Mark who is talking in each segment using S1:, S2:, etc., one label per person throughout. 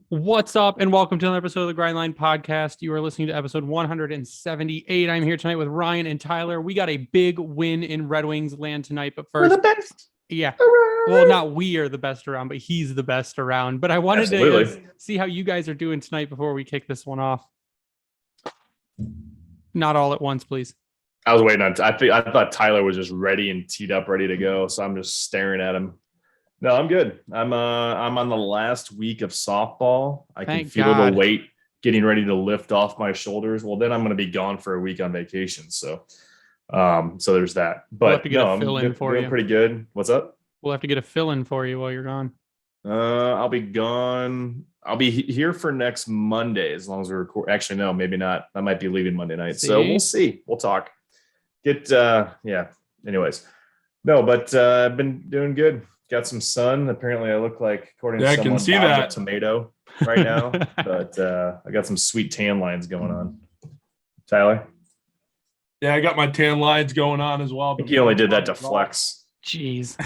S1: What's up, and welcome to another episode of the Grindline Podcast. You are listening to episode 178. I'm here tonight with Ryan and Tyler. We got a big win in Red Wings land tonight, but
S2: We're
S1: first,
S2: the best.
S1: yeah,
S2: Hooray!
S1: well, not we are the best around, but he's the best around. But I wanted to see how you guys are doing tonight before we kick this one off. Not all at once, please.
S2: I was waiting on. I thought Tyler was just ready and teed up, ready to go. So I'm just staring at him. No, I'm good. I'm on the last week of softball. I can feel the weight getting ready to lift off my shoulders. Well, then I'm going to be gone for a week on vacation. So there's that. But
S1: we'll have to get a fill in for
S2: you. Pretty good. What's up?
S1: We'll have to get a fill in for you while you're gone.
S2: I'll be gone. I'll be here for next Monday as long as we record. Actually, no, maybe not. I might be leaving Monday night. So we'll see. We'll talk. Anyways, no, but I've been doing good. Got some sun. Apparently, I look like, according to someone,
S3: I can see that.
S2: A tomato right now. But I got some sweet tan lines going on. Tyler?
S3: Yeah, I got my tan lines going on as well.
S2: I think you only did that to flex.
S1: Jeez.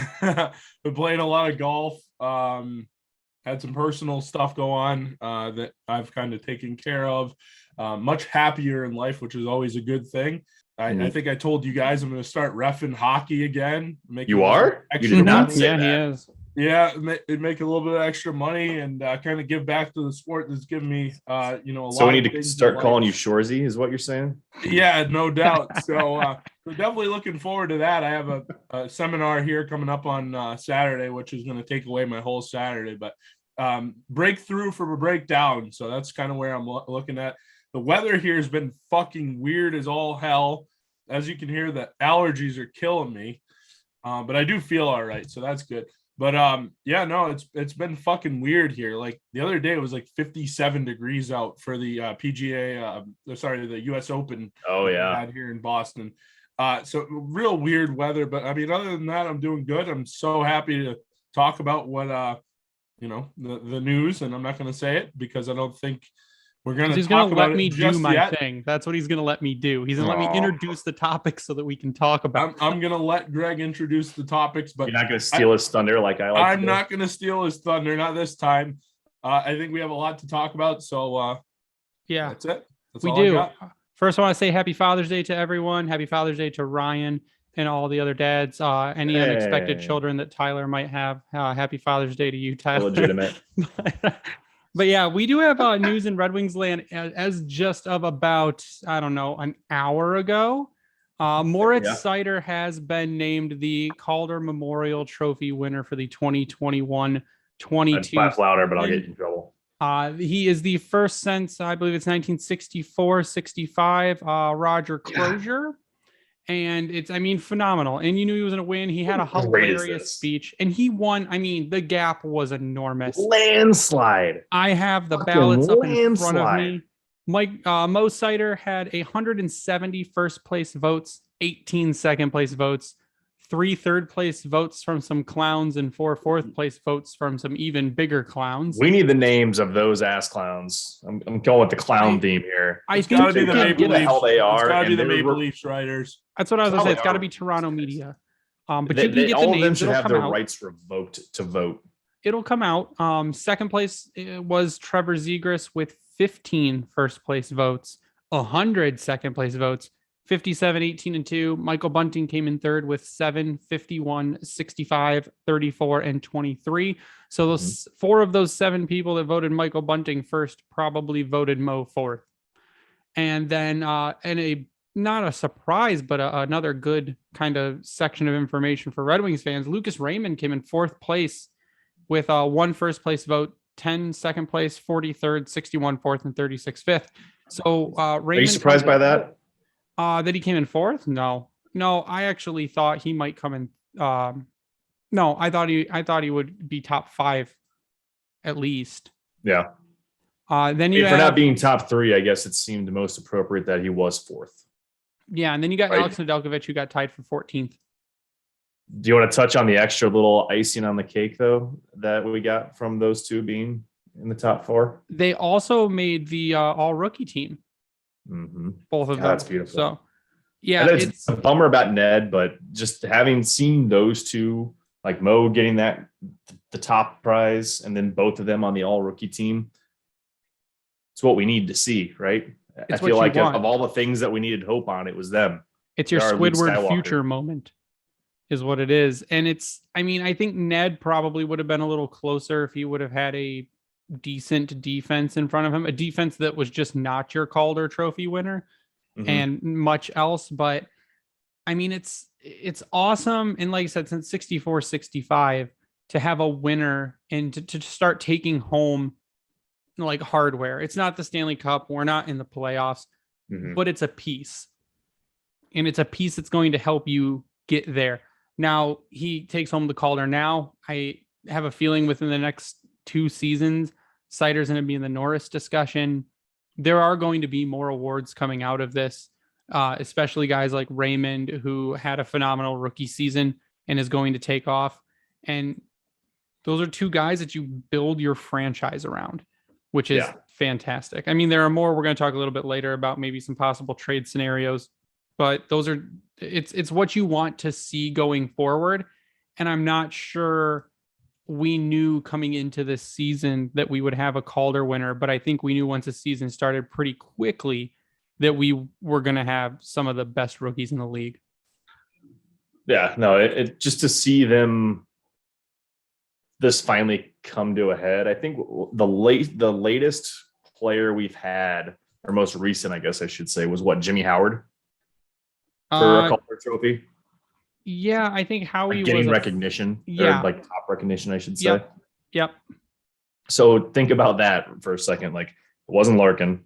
S3: Been playing a lot of golf. Had some personal stuff go on that I've kind of taken care of. Much happier in life, which is always a good thing. I think I told you guys I'm going to start reffing hockey again.
S2: You are? You did not say that.
S1: He is.
S3: Yeah, it'd make a little bit of extra money and kind of give back to the sport that's given me, a lot.
S2: So we need to start calling you Shorzy, is what you're saying?
S3: Yeah, no doubt. So we're definitely looking forward to that. I have a seminar here coming up on Saturday, which is going to take away my whole Saturday. But breakthrough from a breakdown. So that's kind of where I'm looking at. The weather here has been fucking weird as all hell. As you can hear, the allergies are killing me. But I do feel all right, so that's good. But it's been fucking weird here. Like the other day, it was like 57 degrees out for the the U.S. Open.
S2: Oh yeah,
S3: had here in Boston. So real weird weather. But I mean, other than that, I'm doing good. I'm so happy to talk about what the news, and I'm not going to say it because I don't think we're going to.
S1: He's going to let me do my thing. That's what he's going to let me do. He's going to let me introduce the topics so that we can talk about.
S3: I'm going to let Greg introduce the topics, but
S2: you're not going to steal his thunder like I like.
S3: I'm not going to steal his thunder, not this time. I think we have a lot to talk about. So
S1: yeah,
S3: that's it. That's
S1: we do. First, I want to say Happy Father's Day to everyone. Happy Father's Day to Ryan and all the other dads. Any unexpected children that Tyler might have. Happy Father's Day to you, Tyler.
S2: Legitimate.
S1: But yeah, we do have news in Red Wings land as just of about, an hour ago. Moritz Seider has been named the Calder Memorial Trophy winner for the 2021-22.
S2: Laugh louder, but I'll get you in trouble.
S1: He is the first since, I believe it's 1964-65, Roger Crozier. And it's, phenomenal. And you knew he was going to win. He had a hilarious speech. And he won. The gap was enormous.
S2: Landslide.
S1: I have the ballots up in front of me. Mo Seider had 170 first place votes, 18 second place votes, 3 third place votes from some clowns, and 4 fourth place votes from some even bigger clowns.
S2: We need the names of those ass clowns. I'm going with the clown theme here.
S3: I think it's got to be the Maple Leafs.
S2: The hell they are.
S3: It's got to be the Maple Leafs writers.
S1: That's what I was going to say. It's got to be Toronto media. But
S2: you
S1: can get
S2: all
S1: the names.
S2: Of them should have their
S1: out.
S2: rights revoked to vote.
S1: It'll come out. Second place was Trevor Zegras with 15 first place votes, 100 second place votes, 57, 18, and 2. Michael Bunting came in third with 7, 51, 65, 34, and 23. So those 4 of those 7 people that voted Michael Bunting first probably voted Mo fourth. And then, not a surprise, but another good kind of section of information for Red Wings fans. Lucas Raymond came in 4th place with 1 first place vote, 10 second place, 43rd, 61 4th, and 36 5th. So Raymond.
S2: Are you surprised by that?
S1: That he came in 4th? No, I actually thought he might come in. I thought he would be top 5 at least.
S2: Yeah.
S1: Then
S2: for not being top 3, I guess it seemed most appropriate that he was 4th.
S1: Yeah, and then you got Alex Nedeljkovic, who got tied for 14th.
S2: Do you want to touch on the extra little icing on the cake, though, that we got from those 2 being in the top 4?
S1: They also made the all-rookie team.
S2: Mm-hmm.
S1: Both of them.
S2: That's beautiful.
S1: So, yeah.
S2: It's a bummer about Ned, but just having seen those 2, like Mo getting the top prize, and then both of them on the all-rookie team, it's what we need to see, right? I
S1: It's
S2: feel
S1: what you
S2: like
S1: want.
S2: of all the things that we needed hope on, it was them.
S1: It's your
S2: They're our Luke
S1: Squidward
S2: Skywalker.
S1: future moment is what it is. And I think Ned probably would have been a little closer if he would have had a decent defense in front of him, a defense that was just not your Calder trophy winner and much else. But I mean, it's awesome. And like I said, since 64, 65, to have a winner and to start taking home like hardware. It's not the Stanley Cup. We're not in the playoffs, but it's a piece. And it's a piece that's going to help you get there. Now, he takes home the Calder now. I have a feeling within the next 2 seasons, Seider's going to be in the Norris discussion. There are going to be more awards coming out of this, especially guys like Raymond, who had a phenomenal rookie season and is going to take off. And those are 2 guys that you build your franchise around, which is fantastic. I mean, there are more. We're going to talk a little bit later about maybe some possible trade scenarios, but it's what you want to see going forward. And I'm not sure we knew coming into this season that we would have a Calder winner, but I think we knew once the season started pretty quickly that we were going to have some of the best rookies in the league.
S2: Yeah, no, it just to see this finally come to a head. I think the latest player we've had, or most recent, I guess I should say, was Jimmy Howard for a Calder trophy.
S1: Yeah, I think Howie
S2: getting
S1: was
S2: recognition, or like top recognition, I should say.
S1: Yep.
S2: So think about that for a second. Like, it wasn't Larkin.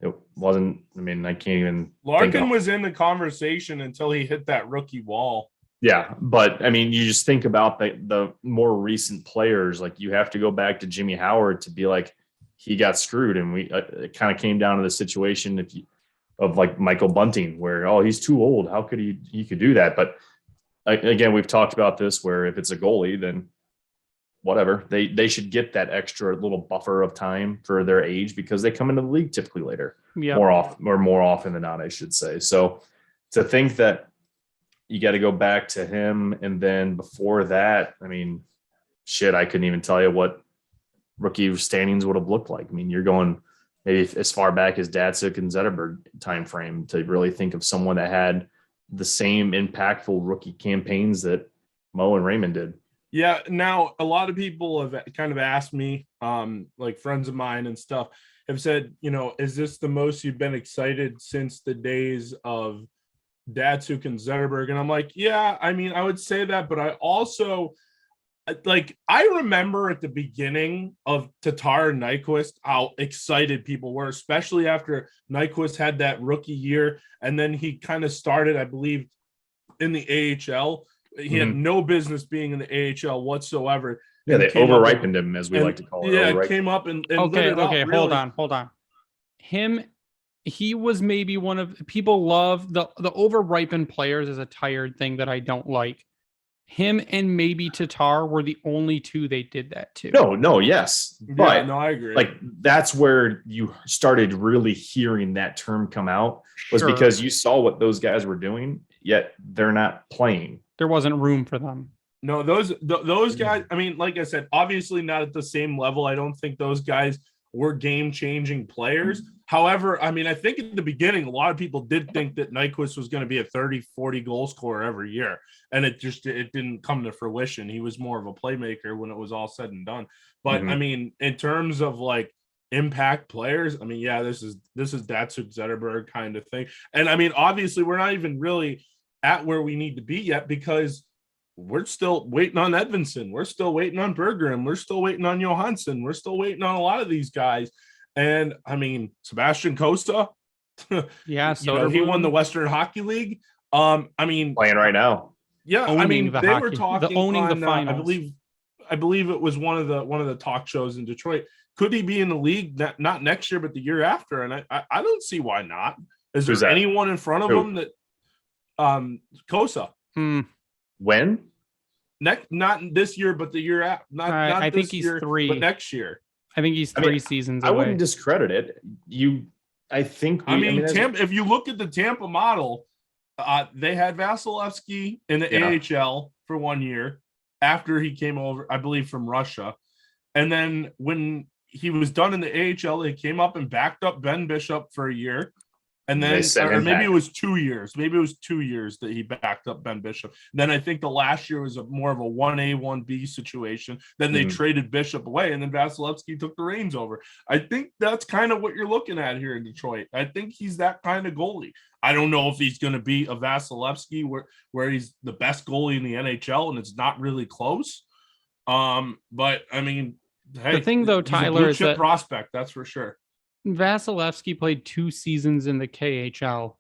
S2: It wasn't. I mean, I can't even.
S3: Larkin was in the conversation until he hit that rookie wall.
S2: Yeah, but I mean, you just think about the more recent players. Like, you have to go back to Jimmy Howard to be like, he got screwed, and it kind of came down to the situation of like Michael Bunting, where he's too old. How could he could do that? But again, we've talked about this, where if it's a goalie, then whatever, they should get that extra little buffer of time for their age, because they come into the league typically later, more often than not, I should say. So to think that you got to go back to him, and then before that, I mean, shit, I couldn't even tell you what rookie standings would have looked like. I mean, you're going maybe as far back as Datsuk and Zetterberg time frame to really think of someone that had the same impactful rookie campaigns that Mo and Raymond did.
S3: Yeah. Now, a lot of people have kind of asked me, like friends of mine and stuff, have said, is this the most you've been excited since the days of Datsuk and Zetterberg? And I'm like, yeah, I mean, I would say that, but I also, like, I remember at the beginning of Tatar and Nyquist how excited people were, especially after Nyquist had that rookie year, and then he kind of started, I believe, in the AHL. He had no business being in the AHL whatsoever.
S2: Yeah, they over-ripened him, as we like to call it.
S3: Yeah, came up and
S1: okay,
S3: really.
S1: hold on. He was maybe one of people love the over-ripened players is a tired thing that I don't like. Him and maybe Tatar were the only 2 they did that to.
S2: No, yes. But
S3: yeah, no, I agree.
S2: Like, that's where you started really hearing that term come out, was because you saw what those guys were doing, yet they're not playing.
S1: There wasn't room for them.
S3: No, those guys, I mean, like I said, obviously not at the same level. I don't think those guys were game-changing players. However, I mean, I think at the beginning, a lot of people did think that Nyquist was going to be a 30, 40 goal scorer every year. And it didn't come to fruition. He was more of a playmaker when it was all said and done. But I mean, in terms of like impact players, I mean, yeah, this is Datsuk Zetterberg kind of thing. And I mean, obviously we're not even really at where we need to be yet, because we're still waiting on Edvinsson. We're still waiting on Bergeron. We're still waiting on Johansson. We're still waiting on a lot of these guys. And I mean, Sebastian Costa,
S1: yeah,
S3: so he won the Western Hockey League. I mean,
S2: playing right now.
S3: Yeah, I mean, they were talking
S1: owning the finals.
S3: I believe it was one of the talk shows in Detroit. Could he be in the league not next year, but the year after? And I don't see why not. Is there anyone in front of him that Costa?
S2: When?
S3: Not this year, but the year after.
S1: I think he's
S3: year,
S1: 3,
S3: but next year.
S1: I think he's 3 seasons away.
S2: I wouldn't discredit it.
S3: Tampa, if you look at the Tampa model, they had Vasilevsky in the AHL for 1 year after he came over, I believe, from Russia. And then when he was done in the AHL. They came up and backed up Ben Bishop for a year. And then, or maybe it was 2 years. Maybe it was 2 years that he backed up Ben Bishop. Then I think the last year was more of a 1A, 1B situation. Then they traded Bishop away, and then Vasilevsky took the reins over. I think that's kind of what you're looking at here in Detroit. I think he's that kind of goalie. I don't know if he's going to be a Vasilevsky where he's the best goalie in the NHL, and it's not really close. But I mean, hey,
S1: the thing though, Tyler, is that
S3: prospect, that's for sure.
S1: Vasilevsky played 2 seasons in the KHL.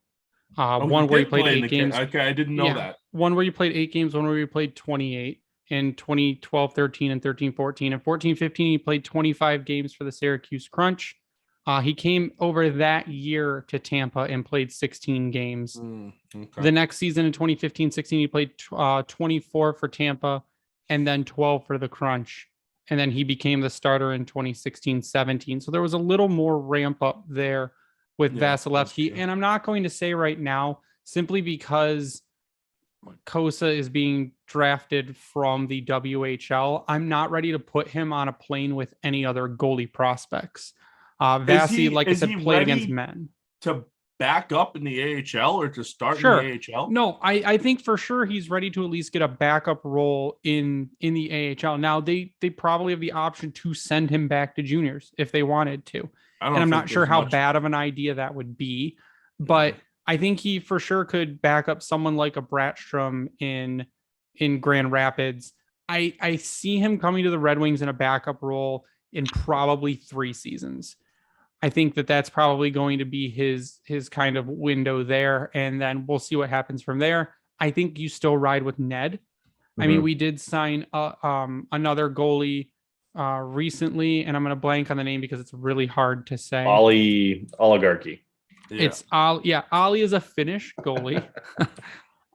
S1: One where he played 8 games.
S3: Okay, I didn't know that.
S1: One where you played 8 games, one where you played 28 in 2012-13 and 13-14. And 14-15, he played 25 games for the Syracuse Crunch. He came over that year to Tampa and played 16 games. Okay. The next season in 2015-16, he played 24 for Tampa and then 12 for the Crunch. And then he became the starter in 2016-17. So there was a little more ramp up there with Vasilevsky. And I'm not going to say right now, simply because Kosa is being drafted from the WHL, I'm not ready to put him on a plane with any other goalie prospects. Vasi, like I said, played against men.
S3: To back up in the AHL or to start in the AHL?
S1: No, I think for sure he's ready to at least get a backup role in the AHL. Now they probably have the option to send him back to juniors if they wanted to. And I'm not sure how bad of an idea that would be, but I think he for sure could back up someone like a Bratstrom in Grand Rapids. I see him coming to the Red Wings in a backup role in probably 3 seasons. I think that's probably going to be his kind of window there, and then we'll see what happens from there. I think you still ride with Ned. Mm-hmm. I mean, we did sign another goalie recently, and I'm going to blank on the name because it's really hard to say.
S2: Oligarchy.
S1: Yeah. It's Ali is a Finnish goalie.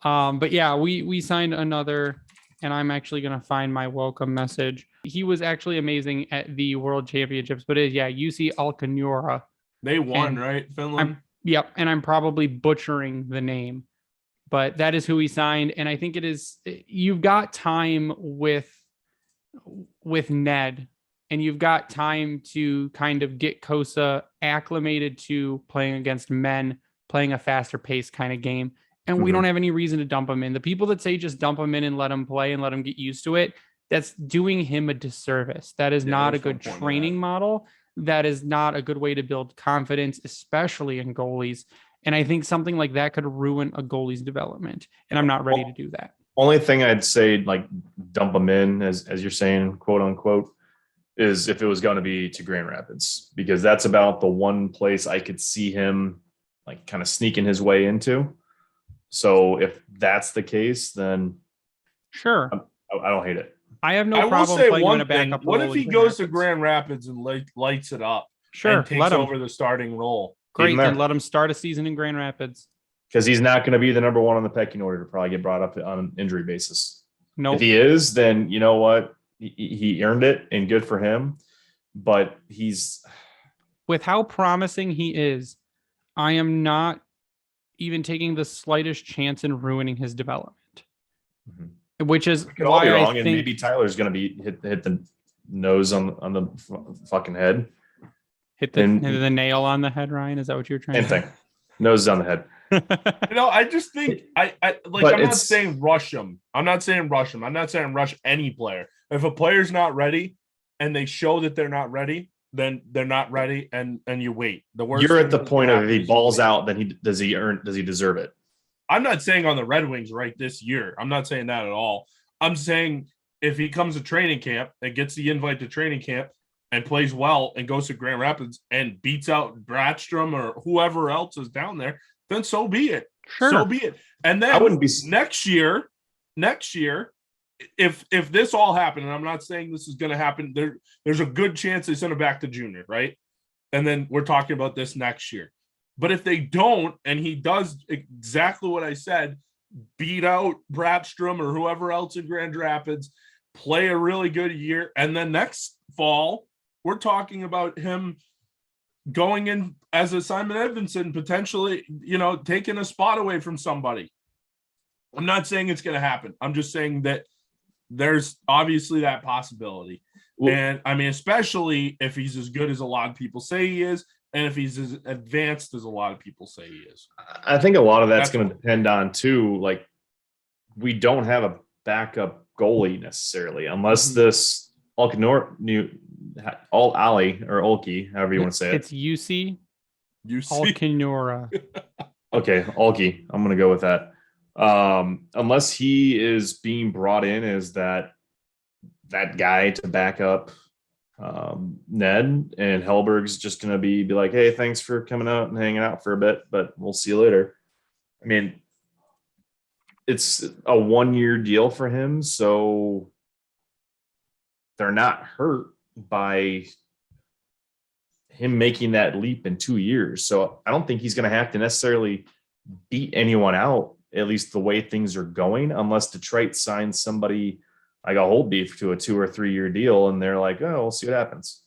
S1: But yeah, we signed another, and I'm actually going to find my welcome message. He was actually amazing at the World Championships, but UC Alkanura.
S3: They won, right? Finland?
S1: Yep. And I'm probably butchering the name, but that is who he signed. And I think you've got time with Ned, and you've got time to kind of get Kosa acclimated to playing against men, playing a faster pace kind of game. And we don't have any reason to dump him in. The people that say just dump him in and let him play and let him get used to it, that's doing him a disservice. That is not a good training model. That is not a good way to build confidence, especially in goalies. And I think something like that could ruin a goalie's development. And I'm not ready to do that.
S2: Only thing I'd say, like, dump him in, as you're saying, quote unquote, is if it was going to be to Grand Rapids, because that's about the one place I could see him like kind of sneaking his way into. So if that's the case, then
S1: sure,
S2: I don't hate it.
S1: I have no problem playing in a backup role.
S3: What if he goes to Grand Rapids and lights it up?
S1: Sure,
S3: and takes over the starting role.
S1: Great, then let him start a season in Grand Rapids.
S2: Because he's not going to be the number one on the pecking order to probably get brought up on an injury basis.
S1: No,
S2: if he is, then you know what, he earned it, and good for him. But
S1: with how promising he is, I am not even taking the slightest chance in ruining his development, which is why I think
S2: maybe Tyler's going to be hit the nose on the fucking head.
S1: Hit the nail on the head, Ryan. Is that what you're trying to say?
S2: Thing. Nose on the head.
S3: I just think I'm not saying rush him. I'm not saying rush rush any player. If a player's not ready and they show that they're not ready, then they're not ready, and you wait.
S2: You're at the point of if he balls out, then does he deserve it?
S3: I'm not saying on the Red Wings right this year. I'm not saying that at all. I'm saying if he comes to training camp and gets the invite to training camp and plays well and goes to Grand Rapids and beats out Bratstrom or whoever else is down there, then so be it.
S1: Sure.
S3: So be it. And then
S2: I wouldn't be
S3: next year, if this all happened, and I'm not saying this is going to happen, there's a good chance they send him back to junior, right? And then we're talking about this next year. But if they don't, and he does exactly what I said, beat out Bratstrom or whoever else in Grand Rapids, play a really good year, and then next fall, we're talking about him going in as a Simon Edvinsson, potentially, taking a spot away from somebody. I'm not saying it's going to happen. I'm just saying that there's obviously that possibility. And I mean, especially if he's as good as a lot of people say he is, and if he's as advanced as a lot of people say he is.
S2: I think a lot of that's going to depend on too. Like, we don't have a backup goalie necessarily, unless this Ali or Ulkey, however you want to say it.
S1: It's UC.
S3: UC.
S1: Alkinora.
S2: Okay, Ulkey. I'm going to go with that. Unless he is being brought in as that guy to back up Ned, and Hellberg's just going to be like, hey, thanks for coming out and hanging out for a bit, but we'll see you later. I mean, it's a 1-year deal for him, so they're not hurt by him making that leap in 2 years. So I don't think he's going to have to necessarily beat anyone out, at least the way things are going, unless Detroit signs somebody like a Holtby to a 2 or 3 year deal, and they're like, oh, we'll see what happens.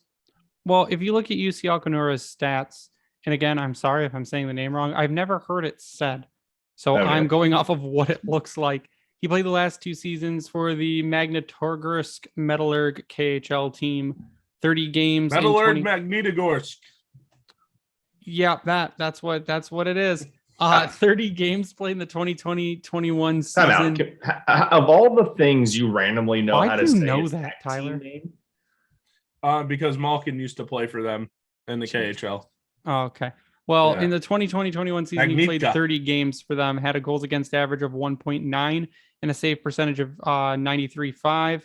S1: Well, if you look at UC Alcanora's stats, and again, I'm sorry if I'm saying the name wrong, I've never heard it said. So
S2: Okay.
S1: I'm going off of what it looks like. He played the last 2 seasons for the Magnitogorsk Metallurg KHL team, 30 games.
S3: Metallurg Magnitogorsk.
S1: Yeah, that's what it is. 30 games played in the 2020-21 season.
S2: Time out. Of all the things you randomly know
S1: Why
S2: how
S1: do
S2: to
S1: you
S2: say,
S1: know that, Tyler?
S3: Because Malkin used to play for them in the KHL.
S1: Oh, okay. Well,
S3: Yeah.
S1: in the 2020-21 season, he played 30 games for them, had a goals against average of 1.9 and a save percentage of 93.5.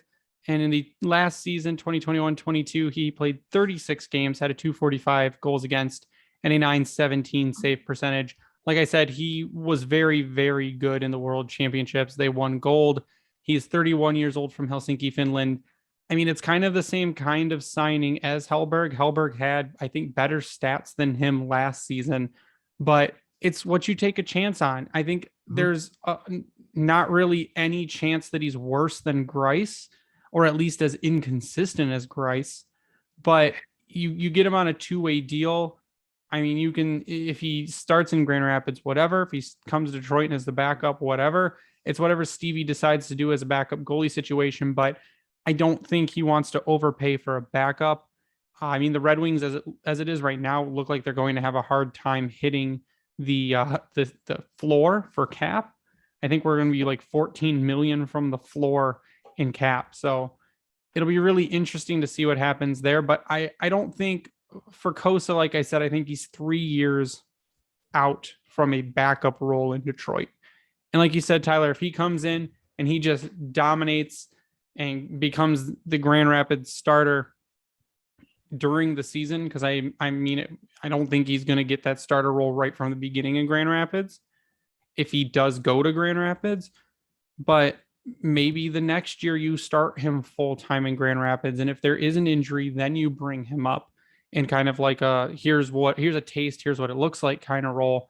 S1: And in the last season, 2021-22, he played 36 games, had a 245 goals against and a 917 save percentage. Like I said, he was very, very good in the World Championships. They won gold. He's 31 years old from Helsinki, Finland. I mean, it's kind of the same kind of signing as Hellberg. Hellberg had, I think, better stats than him last season, but it's what you take a chance on. I think there's not really any chance that he's worse than Greiss, or at least as inconsistent as Greiss, but you get him on a 2-way deal. I mean, you can, if he starts in Grand Rapids, whatever, if he comes to Detroit and is the backup, whatever, it's whatever Stevie decides to do as a backup goalie situation, but I don't think he wants to overpay for a backup. I mean, the Red Wings, as it is right now, look like they're going to have a hard time hitting the floor for cap. I think we're going to be like 14 million from the floor in cap. So it'll be really interesting to see what happens there. But I don't think for Kosa, like I said, I think he's 3 years out from a backup role in Detroit. And like you said, Tyler, if he comes in and he just dominates and becomes the Grand Rapids starter during the season, because I don't think he's going to get that starter role right from the beginning in Grand Rapids if he does go to Grand Rapids. But maybe the next year you start him full-time in Grand Rapids, and if there is an injury, then you bring him up in kind of like here's a taste, here's what it looks like kind of role.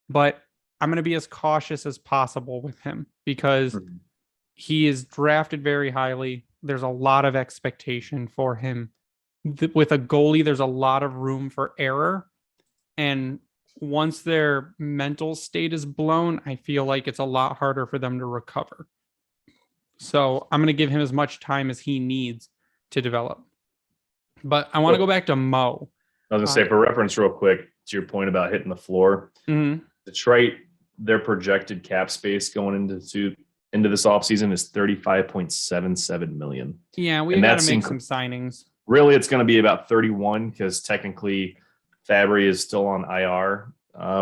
S1: But I'm going to be as cautious as possible with him because he is drafted very highly. There's a lot of expectation for him. With a goalie, there's a lot of room for error. And once their mental state is blown, I feel like it's a lot harder for them to recover. So I'm going to give him as much time as he needs to develop. But I want to go back to Mo.
S2: I was going to say, for reference real quick, to your point about hitting the floor, Detroit, their projected cap space going into this offseason is $35.77 million.
S1: Yeah, we got to make some signings.
S2: Really, it's going to be about 31 because technically Fabry is still on IR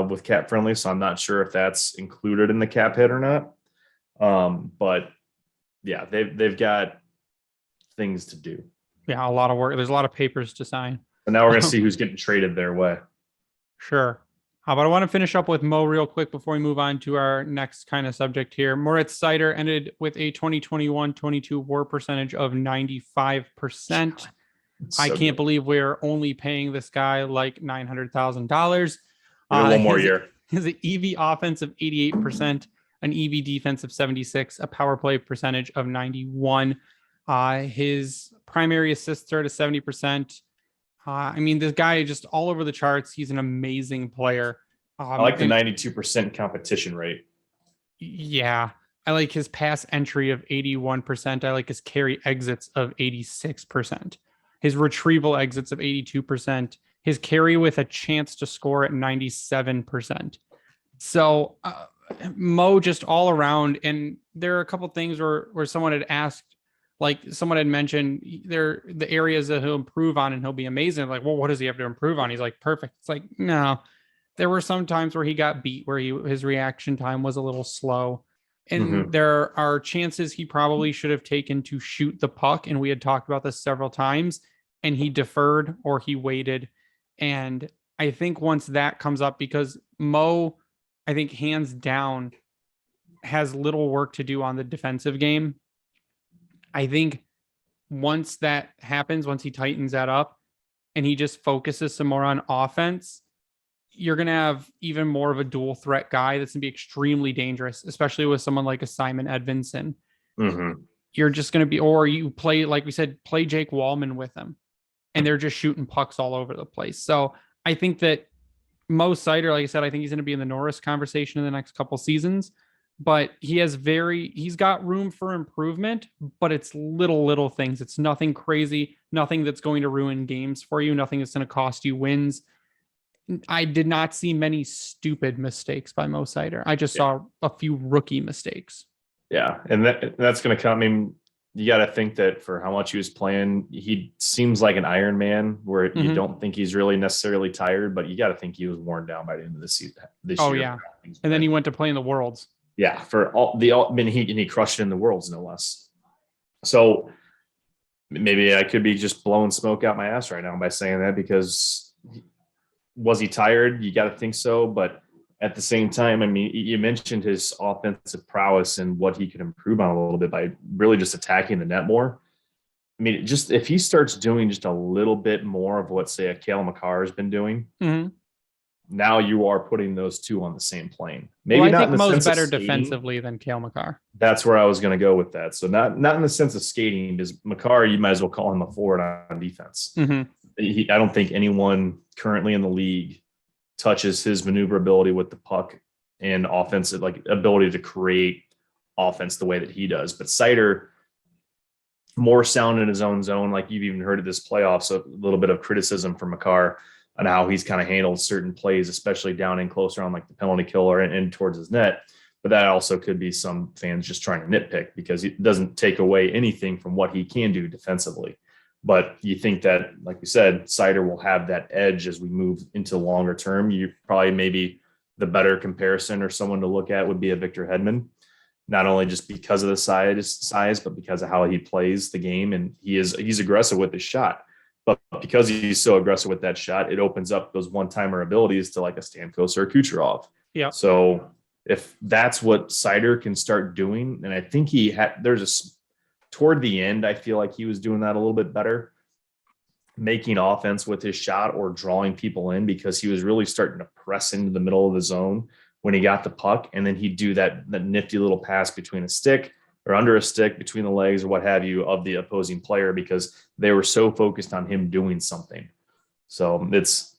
S2: with cap friendly. So I'm not sure if that's included in the cap hit or not. But yeah, they've got things to do.
S1: Yeah, a lot of work. There's a lot of papers to sign.
S2: And now we're going to see who's getting traded their way.
S1: Sure. But I want to finish up with Mo real quick before we move on to our next kind of subject here. Moritz Seider ended with a 2021-22 WAR percentage of 95%. I can't believe we're only paying this guy like $900,000.
S2: One more year.
S1: His EV offense of 88%, an EV defense of 76, a power play percentage of 91. His primary assists are to 70%. I mean, this guy is just all over the charts. He's an amazing player.
S2: I like the 92% competition rate.
S1: Yeah. I like his pass entry of 81%. I like his carry exits of 86%. His retrieval exits of 82%. His carry with a chance to score at 97%. So Mo just all around. And there are a couple things where someone had asked, like someone had mentioned the areas that he'll improve on and he'll be amazing. Like, well, what does he have to improve on? He's like, perfect. It's like, no, there were some times where he got beat, where his reaction time was a little slow. And there are chances he probably should have taken to shoot the puck. And we had talked about this several times, and he deferred or he waited. And I think once that comes up, because Mo, I think hands down, has little work to do on the defensive game. I think once that happens, once he tightens that up and he just focuses some more on offense, you're going to have even more of a dual threat guy that's going to be extremely dangerous, especially with someone like a Simon Edvinsson. You're just going to be, or you play, like we said, play Jake Wallman with him, and they're just shooting pucks all over the place. So I think that Mo Seider, like I said, I think he's going to be in the Norris conversation in the next couple seasons, but he's got room for improvement, but it's little things. It's nothing crazy, nothing that's going to ruin games for you, nothing that's going to cost you wins. I did not see many stupid mistakes by Mo Seider. I just saw a few rookie mistakes.
S2: Yeah. And that's going to come. I mean, you got to think that for how much he was playing, he seems like an Iron Man, where you don't think he's really necessarily tired, but you got to think he was worn down by the end of the season. This year.
S1: Yeah. And then he went to play in the Worlds.
S2: Yeah. He crushed it in the Worlds, no less. So maybe I could be just blowing smoke out my ass right now by saying that, because was he tired? You got to think so. But at the same time, I mean, you mentioned his offensive prowess and what he could improve on a little bit by really just attacking the net more. I mean, just if he starts doing just a little bit more of what, say, a Cale Makar has been doing, now you are putting those two on the same plane. Maybe not in the sense of
S1: better
S2: skating.
S1: defensively than Cale Makar.
S2: That's where I was going to go with that. So not in the sense of skating, because Makar, you might as well call him a forward on defense. I don't think anyone currently in the league touches his maneuverability with the puck and offensive, like, ability to create offense the way that he does. But Seider, more sound in his own zone. Like you've even heard of this playoffs, a little bit of criticism from Makar on how he's kind of handled certain plays, especially down in closer on like the penalty killer and towards his net. But that also could be some fans just trying to nitpick, because it doesn't take away anything from what he can do defensively. But you think that, like we said, Seider will have that edge as we move into longer term. You probably, maybe the better comparison or someone to look at would be a Victor Hedman, not only just because of the size, but because of how he plays the game. And he's aggressive with his shot, but because he's so aggressive with that shot, it opens up those one-timer abilities to like a Stamkos or a Kucherov.
S1: Yeah.
S2: So if that's what Seider can start doing, and I think toward the end, I feel like he was doing that a little bit better, making offense with his shot or drawing people in, because he was really starting to press into the middle of the zone when he got the puck. And then he'd do that nifty little pass between a stick or under a stick, between the legs or what have you of the opposing player, because they were so focused on him doing something. So it's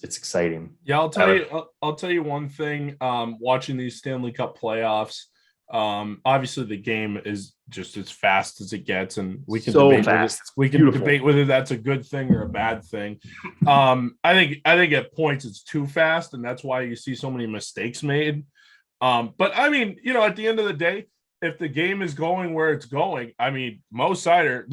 S2: exciting.
S3: Yeah. I'll tell you one thing, watching these Stanley Cup playoffs, obviously the game is just as fast as it gets, and we can debate whether that's a good thing or a bad thing. I think at points it's too fast, and that's why you see so many mistakes made. But I mean, at the end of the day, if the game is going where it's going, I mean, Mo Seider,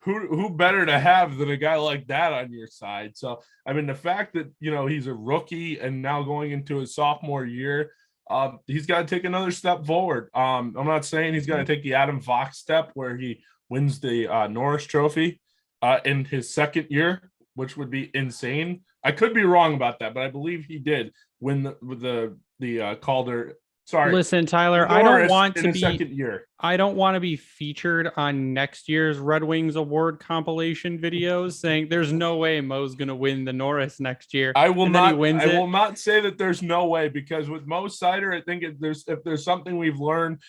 S3: who better to have than a guy like that on your side? So I mean, the fact that he's a rookie and now going into his sophomore year, he's got to take another step forward. I'm not saying he's got to take the Adam Fox step where he wins the Norris Trophy in his second year, which would be insane. I could be wrong about that, but I believe he did win the Calder. Sorry.
S1: Listen, Tyler, I don't want to be
S3: second year.
S1: I don't want to be featured on next year's Red Wings award compilation videos saying there's no way Mo's going to win the Norris next year.
S3: I will
S1: and then
S3: not.
S1: He wins
S3: I
S1: it.
S3: will not say that there's no way, because with Mo Seider, I think if there's something we've learned,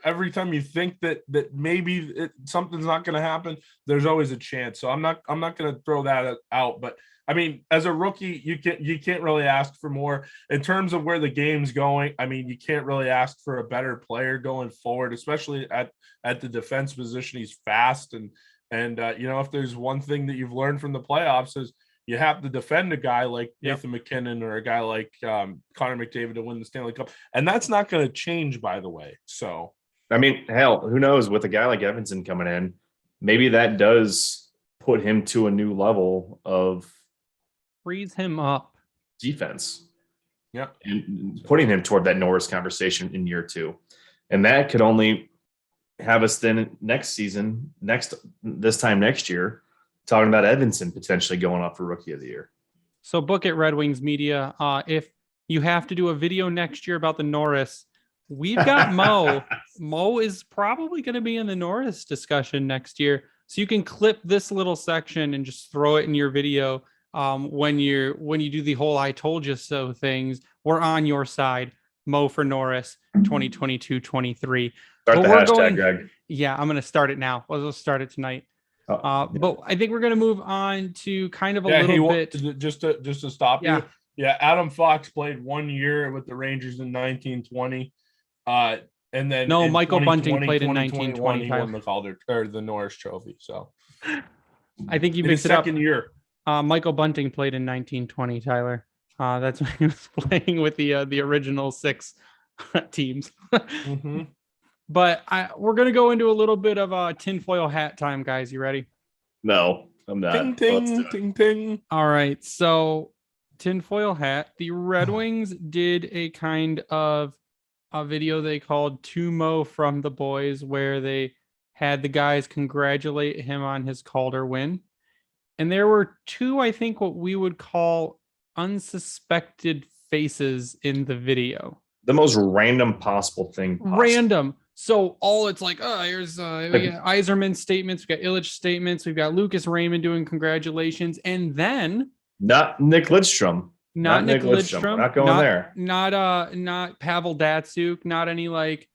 S3: every time you think that maybe something's not going to happen, there's always a chance. So I'm not going to throw that out. But I mean, as a rookie, you can't really ask for more in terms of where the game's going. I mean, you can't really ask for a better player going forward, especially at the defense position. He's fast, and if there's one thing that you've learned from the playoffs is you have to defend a guy like Nathan McKinnon or a guy like Connor McDavid to win the Stanley Cup, and that's not going to change, by the way. So,
S2: I mean, hell, who knows? With a guy like Evanson coming in, maybe that does put him to a new level of
S1: frees him up
S2: defense.
S3: Yeah,
S2: and putting him toward that Norris conversation in year 2, and that could only have us then this time next year talking about Evanson potentially going up for Rookie of the Year.
S1: So book it, Red Wings media. If you have to do a video next year about the Norris, we've got Mo. Mo is probably going to be in the Norris discussion next year. So you can clip this little section and just throw it in your video when you do the whole "I told you so" things. We're on your side. Mo for Norris 2022-23.
S2: Start the hashtag, Greg.
S1: Yeah, I'm going to start it now. Let's start it tonight. But I think we're going to move on to kind of a little bit.
S3: Just to stop you. Yeah, Adam Fox played 1 year with the Rangers in 1920. And then
S1: Michael Bunting played in 1920.
S3: He won the Calder or the Norris Trophy. So
S1: I think you
S3: mixed it up. Second year.
S1: Michael Bunting played in 1920, Tyler. That's when he was playing with the original 6 teams.
S3: Mm-hmm.
S1: But we're going to go into a little bit of tinfoil hat time, guys. You ready?
S2: No, I'm not.
S3: Ting, ting, ting, ting.
S1: All right. So tinfoil hat. The Red Wings did a kind of a video they called "To Mo from the Boys," where they had the guys congratulate him on his Calder win. And there were 2, I think, what we would call unsuspected faces in the video.
S2: The most random possible thing.
S1: Random. So it's like, here's we got Yzerman statements, we got Illich statements, we've got Lucas Raymond doing congratulations, and then
S2: not Nick Lidstrom.
S1: Not Nick Lidstrom.
S2: We're not going there.
S1: Not Pavel Datsyuk, not any really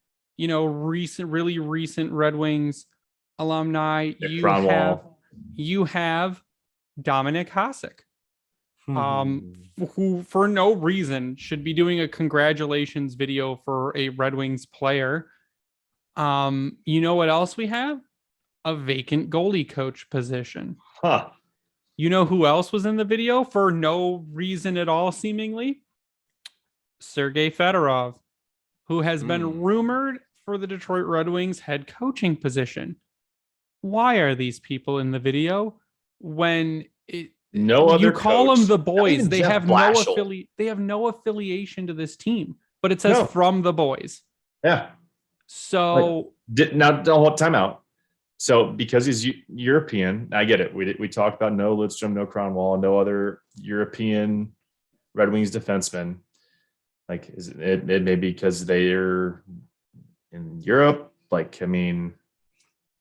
S1: recent Red Wings alumni. You have Dominic Hasek. Who for no reason should be doing a congratulations video for a Red Wings player. You know what else we have? A vacant goalie coach position.
S2: Huh.
S1: You know who else was in the video for no reason at all, seemingly? Sergei Fedorov, who has been rumored for the Detroit Red Wings head coaching position. Why are these people in the video when you call them the boys? They have no affiliation to this team, but it says from the boys.
S2: Yeah.
S1: So
S2: now time out. So because he's European, I get it. We talked about no Lidstrom, no Cronwall, no other European Red Wings defensemen. Like, is it may be because they're in Europe? Like, I mean,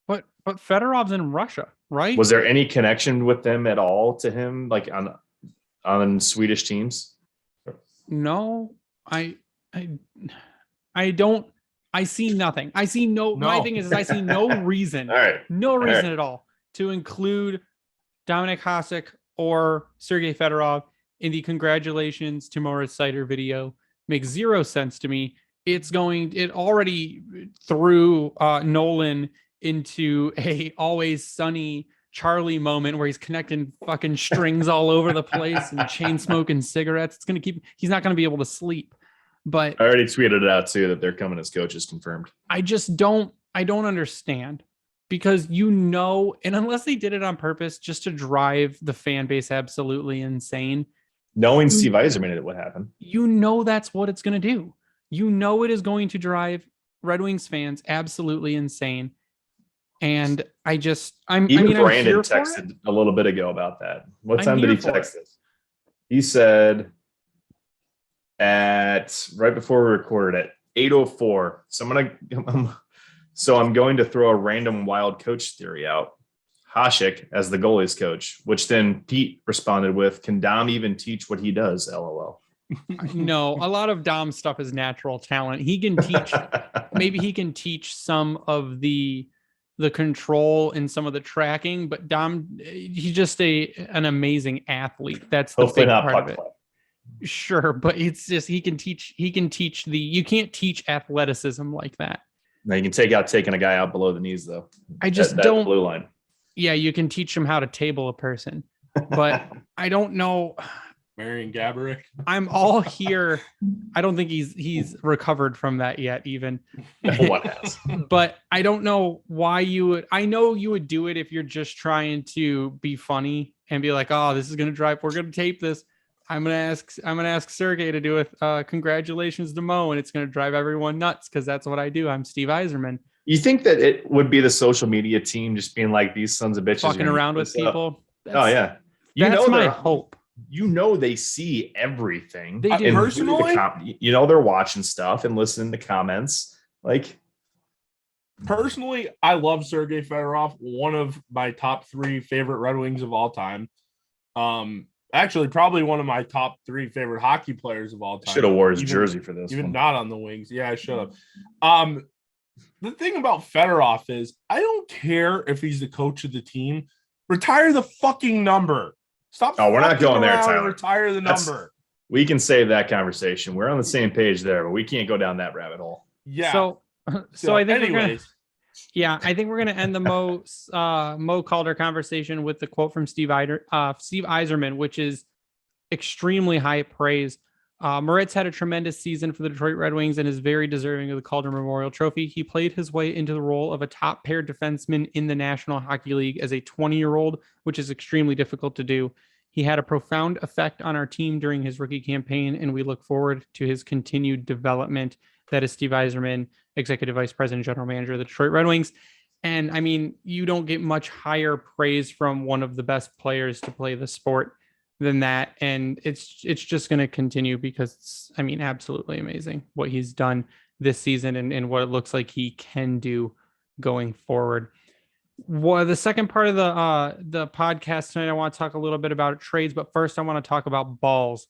S1: but Fedorov's in Russia, right?
S2: Was there any connection with them at all to him, like on Swedish teams?
S1: No, I don't. I see nothing. I see no. My thing is I see no reason.
S2: All right.
S1: No reason at all to include Dominic Hasek or Sergei Fedorov in the congratulations to Moritz Seider video. Makes zero sense to me. It already threw Nolan into a Always Sunny Charlie moment where he's connecting fucking strings all over the place and chain smoking cigarettes. He's not going to be able to sleep. But
S2: I already tweeted it out too that they're coming as coaches confirmed.
S1: I don't understand, because and unless they did it on purpose just to drive the fan base absolutely insane.
S2: Knowing Steve Yzerman, it would happen.
S1: That's what it's going to do. It is going to drive Red Wings fans absolutely insane. And Brandon
S2: texted a little bit ago about that. What time did he text us? He said right before we recorded at 8:04. So I'm So I'm going to throw a random wild coach theory out. Hasek as the goalies coach, which then Pete responded with, "Can Dom even teach what he does?" LOL.
S1: No, a lot of Dom's stuff is natural talent. He can teach. Maybe he can teach some of the control and some of the tracking, but Dom, he's just an amazing athlete. That's the
S2: Hopefully
S1: big
S2: not
S1: part of
S2: puck
S1: it.
S2: play.
S1: Sure, but it's just he can teach you can't teach athleticism like that.
S2: Now you can taking a guy out below the knees though.
S1: I just
S2: that
S1: don't
S2: blue line.
S1: Yeah, you can teach him how to table a person, but I don't know.
S3: Marian Gaborik.
S1: I'm all here. I don't think he's recovered from that yet, even.
S2: What has?
S1: But I don't know why you would. I know you would do it if you're just trying to be funny and be like, "Oh, this is gonna drive. We're gonna tape this. I'm gonna ask Sergey to do it. Congratulations to Mo, and it's gonna drive everyone nuts because that's what I do. I'm Steve Yzerman."
S2: You think that it would be the social media team just being like, these sons of bitches
S1: fucking around with people?
S2: Oh yeah,
S1: that's my hope.
S2: They see everything.
S1: They do.
S3: Personally,
S2: they're watching stuff and listening to comments. Like,
S3: personally, I love Sergei Fedorov, one of my top 3 favorite Red Wings of all time. Actually, probably one of my top 3 favorite hockey players of all time.
S2: Should have wore his jersey for this.
S3: Even
S2: one.
S3: Not on the Wings. Yeah, I should have. The thing about Fedorov is I don't care if he's the coach of the team. Retire the fucking number. Stop.
S2: Oh, we're not going there, Tyler.
S3: Retire the number.
S2: We can save that conversation. We're on the same page there, but we can't go down that rabbit hole.
S3: Yeah.
S1: So I think
S3: anyways.
S1: I think we're gonna end the Mo Calder conversation with the quote from Steve Yzerman, which is extremely high praise. Moritz had a tremendous season for the Detroit Red Wings and is very deserving of the Calder Memorial Trophy. He played his way into the role of a top pair defenseman in the National Hockey League as a 20-year-old, which is extremely difficult to do. He had a profound effect on our team during his rookie campaign, and we look forward to his continued development. That is Steve Yzerman, Executive Vice President, General Manager of the Detroit Red Wings. And I mean, you don't get much higher praise from one of the best players to play the sport than that, and it's just going to continue because it's, I mean, absolutely amazing what he's done this season and what it looks like he can do going forward. Well, the second part of the podcast tonight, I want to talk a little bit about trades, but first I want to talk about balls.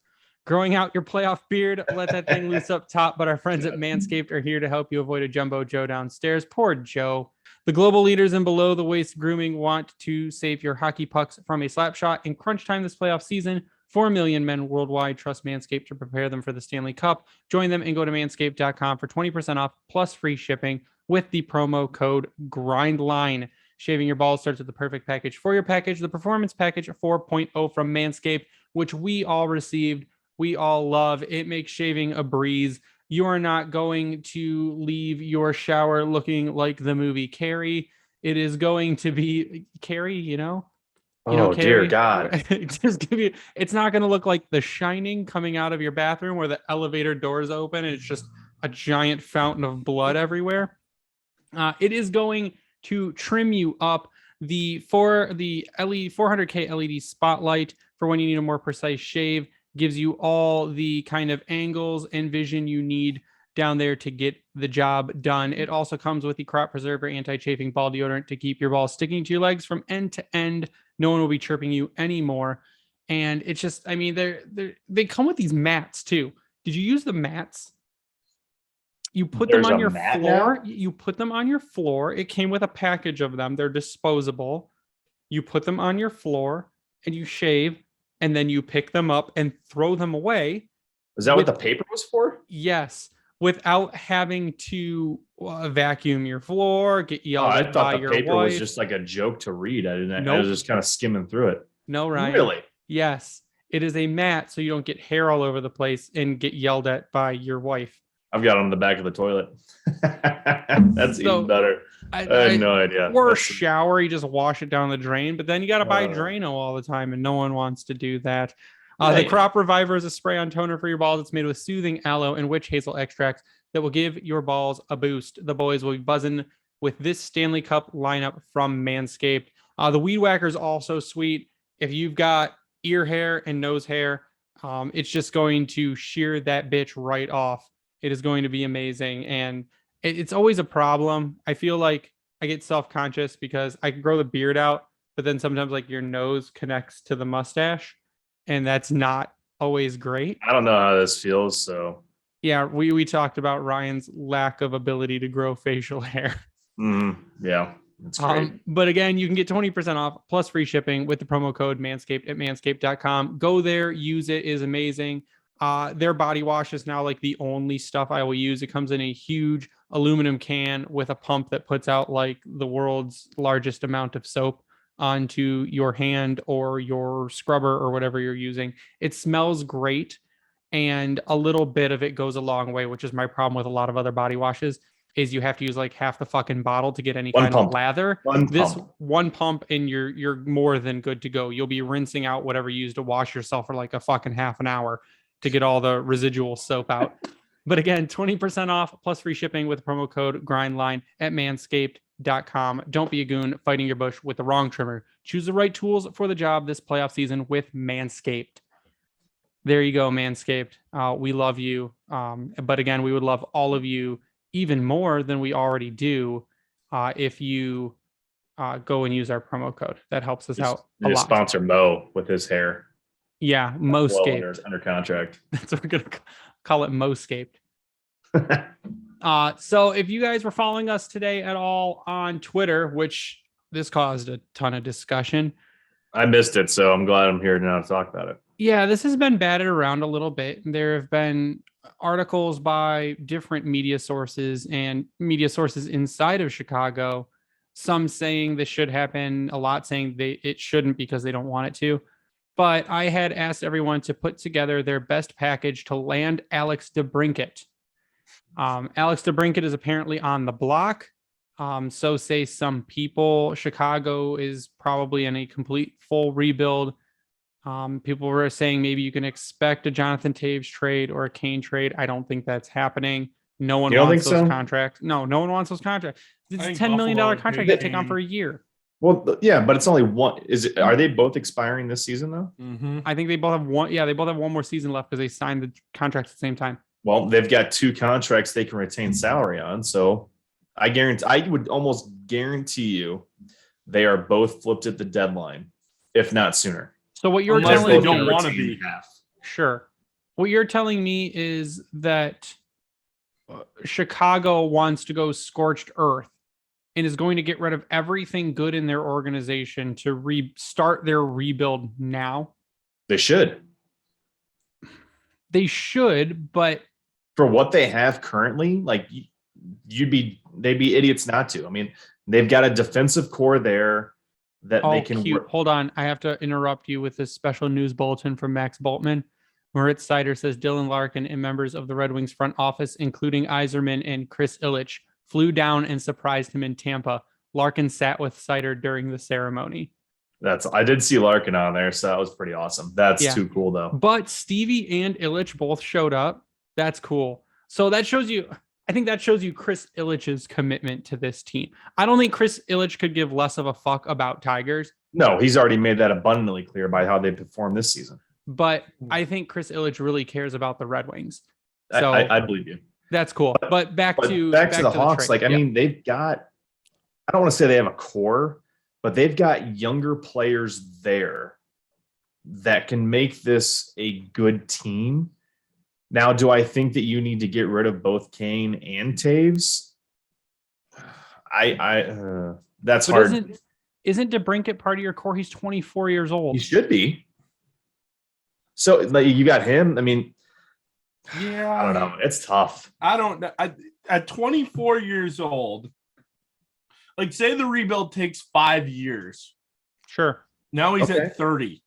S1: Growing out your playoff beard, let that thing loose up top, but our friends at Manscaped are here to help you avoid a jumbo Joe downstairs. Poor Joe. The global leaders in below the waist grooming want to save your hockey pucks from a slap shot. In crunch time this playoff season, 4 million men worldwide trust Manscaped to prepare them for the Stanley Cup. Join them and go to manscaped.com for 20% off plus free shipping with the promo code GRINDLINE. Shaving your balls starts with the perfect package for your package, the Performance Package 4.0 from Manscaped, which we all received. We all love. It makes shaving a breeze. You are not going to leave your shower looking like the movie Carrie. It is going to be Carrie, you know?
S2: Oh,
S1: Carrie,
S2: dear God.
S1: It's not going to look like The Shining coming out of your bathroom where the elevator doors open and it's just a giant fountain of blood everywhere. It is going to trim you up. The 400K LED spotlight for when you need a more precise shave gives you all the kind of angles and vision you need down there to get the job done. It also comes with the Crop Preserver anti-chafing ball deodorant to keep your balls sticking to your legs from end to end. No one will be chirping you anymore. And it's just, I mean, they come with these mats too. Did you use the mats? You put them on your floor. You put them on your floor. It came with a package of them. They're disposable. You put them on your floor and you shave, and then you pick them up and throw them away.
S2: Is that what the paper was for?
S1: Yes, without having to vacuum your floor, get yelled at by your wife. I thought the paper
S2: was just like a joke to read.
S1: Nope.
S2: I was just kind of skimming through it.
S1: No, Ryan.
S2: Really?
S1: Yes, it is a mat, so you don't get hair all over the place and get yelled at by your wife.
S2: I've got it on the back of the toilet. That's even better. I had no idea.
S1: Or shower, you just wash it down the drain, but then you got to buy Drano all the time, and no one wants to do that. The Crop Reviver is a spray-on toner for your balls. It's made with soothing aloe and witch hazel extracts that will give your balls a boost. The boys will be buzzing with this Stanley Cup lineup from Manscaped. The Weed Whacker is also sweet. If you've got ear hair and nose hair, it's just going to shear that bitch right off. It is going to be amazing. And it's always a problem. I feel like I get self-conscious because I can grow the beard out, but then sometimes like your nose connects to the mustache, and that's not always great.
S2: I don't know how this feels, so
S1: Yeah, we talked about Ryan's lack of ability to grow facial hair.
S2: yeah, that's great.
S1: But again, you can get 20% off plus free shipping with the promo code Manscaped at manscaped.com. Go there, use it, is amazing. Their body wash is now like the only stuff I will use. It comes in a huge aluminum can with a pump that puts out like the world's largest amount of soap onto your hand or your scrubber or whatever you're using. It smells great, and a little bit of it goes a long way, which is my problem with a lot of other body washes is you have to use like half the fucking bottle to get any
S2: One
S1: kind
S2: pump.
S1: of lather.
S2: One
S1: This
S2: pump.
S1: one pump and you're more than good to go. You'll be rinsing out whatever you use to wash yourself for like a fucking half an hour to get all the residual soap out. But again, 20% off plus free shipping with the promo code GRINDLINE at manscaped.com. Don't be a goon fighting your bush with the wrong trimmer. Choose the right tools for the job this playoff season with Manscaped. There you go, Manscaped. We love you. But again, we would love all of you even more than we already do if you go and use our promo code. That helps us out a lot.
S2: Sponsor Mo with his hair.
S1: Yeah, Moscaped.
S2: Under contract.
S1: That's what we're going to call it, Moscaped. So if you guys were following us today at all on Twitter, which this caused a ton of discussion.
S2: I missed it, so I'm glad I'm here now to talk about it.
S1: Yeah, this has been batted around a little bit. There have been articles by different media sources and media sources inside of Chicago, some saying this should happen, a lot saying it shouldn't because they don't want it to. But I had asked everyone to put together their best package to land Alex DeBrincat. Alex DeBrincat is apparently on the block. So say some people. Chicago is probably in a complete full rebuild. People were saying maybe you can expect a Jonathan Taves trade or a Kane trade. I don't think that's happening. No one wants those contracts. No one wants those contracts. It's a $10 million contract you take on for a year.
S2: Well, yeah, but it's only one. Are they both expiring this season though?
S1: Mm-hmm. I think they both have one. Yeah, they both have one more season left because they signed the contract at the same time.
S2: Well, they've got two contracts they can retain salary on. So I would almost guarantee you they are both flipped at the deadline, if not sooner.
S1: So what you're telling me,
S3: they don't want to be
S2: half.
S1: Sure. What you're telling me is that Chicago wants to go scorched earth and is going to get rid of everything good in their organization to restart their rebuild now.
S2: They should.
S1: They should, but
S2: for what they have currently, like they'd be idiots not to. I mean, they've got a defensive core there that they can.
S1: Hold on, I have to interrupt you with this special news bulletin from Max Bultman. Moritz Seider says Dylan Larkin and members of the Red Wings front office, including Yzerman and Chris Ilitch, flew down and surprised him in Tampa. Larkin sat with Seider during the ceremony.
S2: I did see Larkin on there, so that was pretty awesome. That's too cool, though.
S1: But Stevie and Ilitch both showed up. That's cool. So that shows you, I think that shows you Chris Ilitch's commitment to this team. I don't think Chris Ilitch could give less of a fuck about Tigers.
S2: No, he's already made that abundantly clear by how they performed this season.
S1: But I think Chris Ilitch really cares about the Red Wings. So
S2: I believe you.
S1: That's cool. But back to
S2: the Hawks. Like, I mean, they've got, I don't want to say they have a core, but they've got younger players there that can make this a good team. Now, do I think that you need to get rid of both Kane and Taves? That's hard.
S1: Isn't DeBrincat part of your core? He's 24 years old.
S2: He should be. So, like, you got him. I mean,
S3: yeah,
S2: I don't know. It's tough.
S3: I don't know. At 24 years old, like, say the rebuild takes 5 years.
S1: Sure.
S3: Now he's at 30.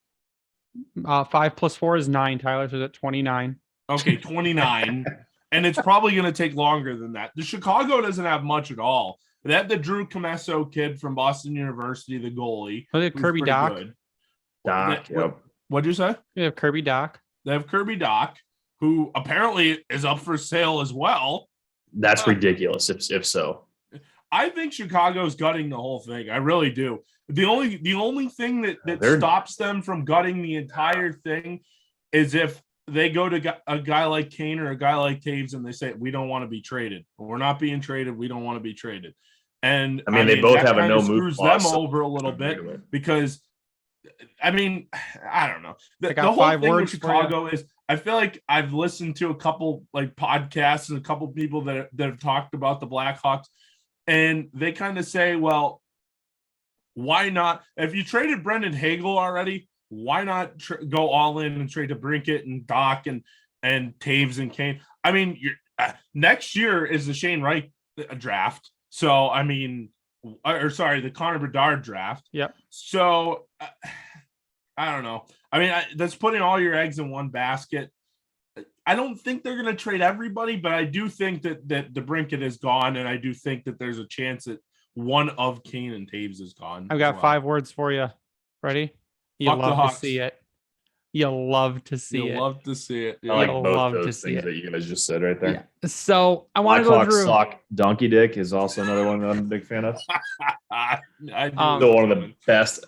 S1: 5 plus 4 is 9. Tyler's is at 29.
S3: Okay, 29. And it's probably going to take longer than that. The Chicago doesn't have much at all. They have the Drew Comesso kid from Boston University, the goalie.
S1: They have Kirby Doc.
S2: Yep.
S3: What'd you say?
S1: They have Kirby Doc.
S3: They have Kirby Doc, who apparently is up for sale as well.
S2: That's ridiculous, if so.
S3: I think Chicago's gutting the whole thing. I really do. The only thing that stops them from gutting the entire thing is if they go to a guy like Kane or a guy like Taves and they say, we don't want to be traded. We're not being traded. We don't want to be traded. And
S2: I mean, they both
S3: that
S2: have a
S3: kind
S2: no
S3: of
S2: move
S3: screws
S2: clause,
S3: them
S2: so-
S3: over a little bit because, I mean, I don't know. The
S1: got
S3: whole
S1: 5
S3: thing with
S1: words for
S3: Chicago is I feel like I've listened to a couple like podcasts and a couple people that have talked about the Blackhawks, and they kind of say, well, why not? If you traded Brendan Hagel already, why not go all in and trade DeBrincat and Doc and Taves and Kane? I mean, next year is the Shane Wright draft. So, I mean, or sorry, the Connor Bedard draft.
S1: Yep.
S3: So, I don't know. I mean, that's putting all your eggs in one basket. I don't think they're going to trade everybody, but I do think that DeBrincat is gone, and I do think that there's a chance that one of Kane and Taves is gone.
S1: I've got 5 words for you. Ready? You'll love to see it. You'll love to see it.
S3: You'll love to see it.
S2: I like
S1: You'll
S2: both
S1: love to
S2: those
S1: see
S2: things
S1: it.
S2: that you guys just said right there.
S1: Yeah. So I want to go through.
S2: Sock Donkey Dick is also another one that I'm a big fan of. Still one of the best.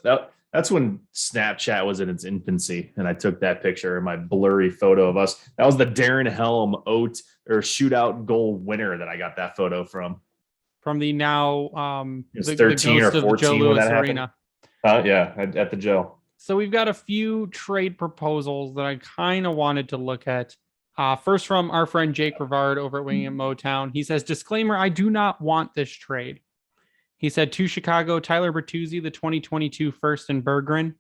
S2: That's when Snapchat was in its infancy, and I took that picture, my blurry photo of us. That was the Darren Helm shootout goal winner that I got that photo from.
S1: From the now
S2: It was
S1: the
S2: 13 or
S1: ghost of
S2: 14
S1: Joe
S2: when
S1: Louis
S2: that
S1: Arena.
S2: happened. Yeah, at the Joe.
S1: So we've got a few trade proposals that I kind of wanted to look at. First from our friend Jake Rivard over at Winging at Motown. He says, disclaimer, I do not want this trade. He said to Chicago, Tyler Bertuzzi, the 2022 first and Berggren.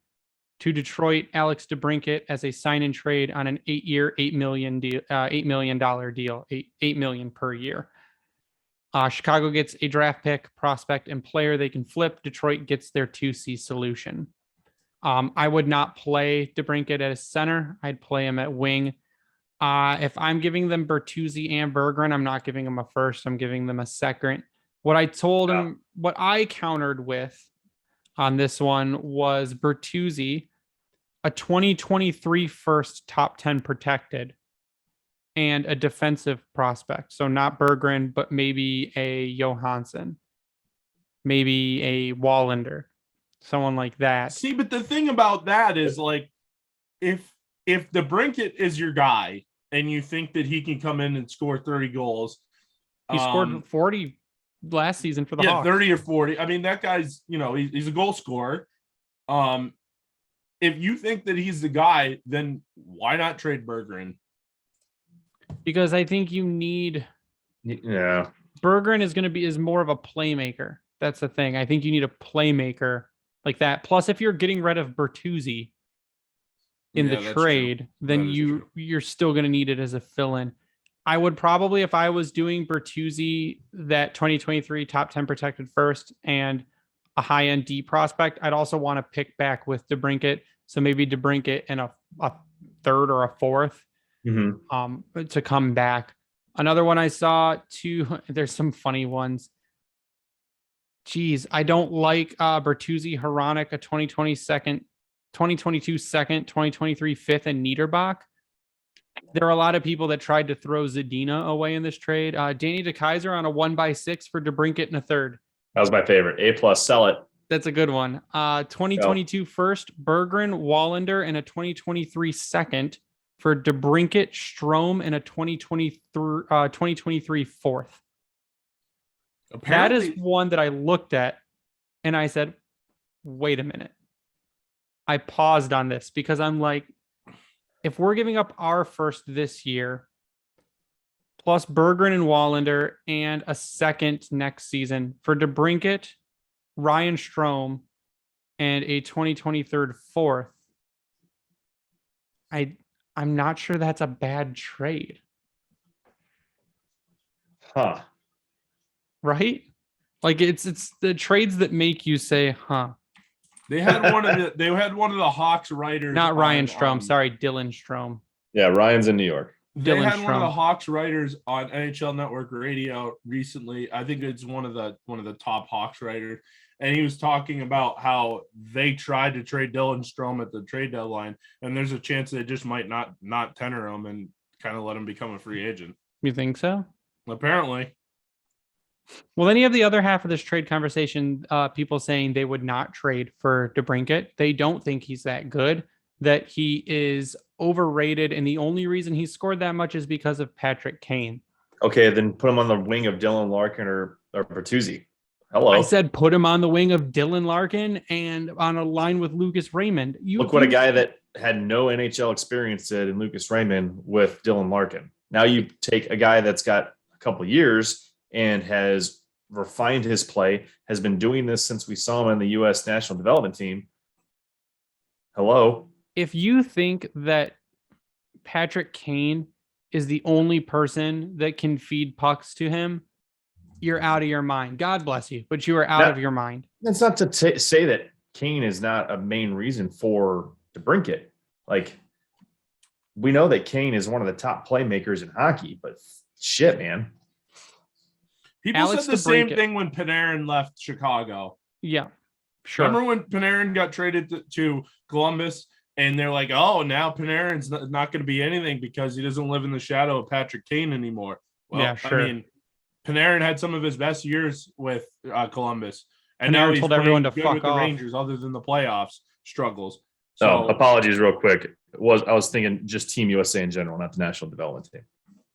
S1: To Detroit, Alex DeBrincat as a sign and trade on an 8-year, $8 million deal, $8 million deal, $8 million per year. Chicago gets a draft pick, prospect, and player they can flip. Detroit gets their 2C solution. I would not play DeBrincat at a center. I'd play him at wing. If I'm giving them Bertuzzi and Berggren, I'm not giving them a first. I'm giving them a second. What I told him, what I countered with on this one was Bertuzzi, a 2023 first top 10 protected, and a defensive prospect. So not Berggren, but maybe a Johansson, maybe a Wallander, someone like that.
S3: See, but the thing about that is like, if DeBrincat is your guy and you think that he can come in and score 30 goals,
S1: he scored 40 last season for the Hawks.
S3: 30 or 40. I mean, that guy's, he's a goal scorer. If you think that he's the guy, then why not trade Berggren?
S1: Because I think you need.
S2: Yeah.
S1: Berggren is more of a playmaker. That's the thing. I think you need a playmaker like that. Plus, if you're getting rid of Bertuzzi in the trade, then you're still going to need it as a fill-in. I would probably, if I was doing Bertuzzi, that 2023 top 10 protected first and a high-end D prospect, I'd also want to pick back with DeBrincat. So maybe DeBrincat and a third or a fourth to come back. Another one I saw too, there's some funny ones. Geez, I don't like Bertuzzi, Hronek, a 2022 second, 2023 fifth, and Niederbach. There are a lot of people that tried to throw Zadina away in this trade. Danny DeKaiser on a 1x6 for DeBrincat and a third.
S2: That was my favorite. A+, sell it.
S1: That's a good one. 2022 first, Berggren, Wallander, and a 2023 second for DeBrincat, Strome, and a 2023 fourth. Apparently, that is one that I looked at and I said, wait a minute. I paused on this because I'm like, if we're giving up our first this year, plus Berggren and Wallander and a second next season for DeBrincat, Ryan Strome, and a 2023 fourth, I'm not sure that's a bad trade.
S2: Huh.
S1: Right? Like it's the trades that make you say, huh.
S3: They had one of the Hawks writers.
S1: Not Ryan Strome, sorry, Dylan Strome.
S2: Yeah, Ryan's in New York.
S3: They had one of the Hawks writers on NHL Network Radio recently. I think it's one of the top Hawks writers, and he was talking about how they tried to trade Dylan Strome at the trade deadline, and there's a chance they just might not tender him and kind of let him become a free agent.
S1: You think so?
S3: Apparently.
S1: Well, then you have the other half of this trade conversation, people saying they would not trade for DeBrincat. They don't think he's that good, that he is overrated, and the only reason he scored that much is because of Patrick Kane.
S2: Okay, then put him on the wing of Dylan Larkin or Bertuzzi. Hello.
S1: I said put him on the wing of Dylan Larkin and on a line with Lucas Raymond.
S2: Look what a guy that had no NHL experience did in Lucas Raymond with Dylan Larkin. Now you take a guy that's got a couple of years and has refined his play, has been doing this since we saw him in the U.S. national development team. Hello.
S1: If you think that Patrick Kane is the only person that can feed pucks to him, you're out of your mind. God bless you, but you are out of your mind.
S2: That's not to say that Kane is not a main reason for DeBrincat. Like, we know that Kane is one of the top playmakers in hockey, but shit, man.
S3: People said the same thing when Panarin left Chicago.
S1: Yeah, sure.
S3: Remember when Panarin got traded to Columbus, and they're like, oh, now Panarin's not going to be anything because he doesn't live in the shadow of Patrick Kane anymore. Well, yeah, sure. I mean, Panarin had some of his best years with Columbus, and
S1: Panarin
S3: now he's
S1: told everyone to fuck
S3: with
S1: off.
S3: The Rangers, other than the playoffs struggles. So,
S2: apologies, real quick. I was thinking just Team USA in general, not the national development team.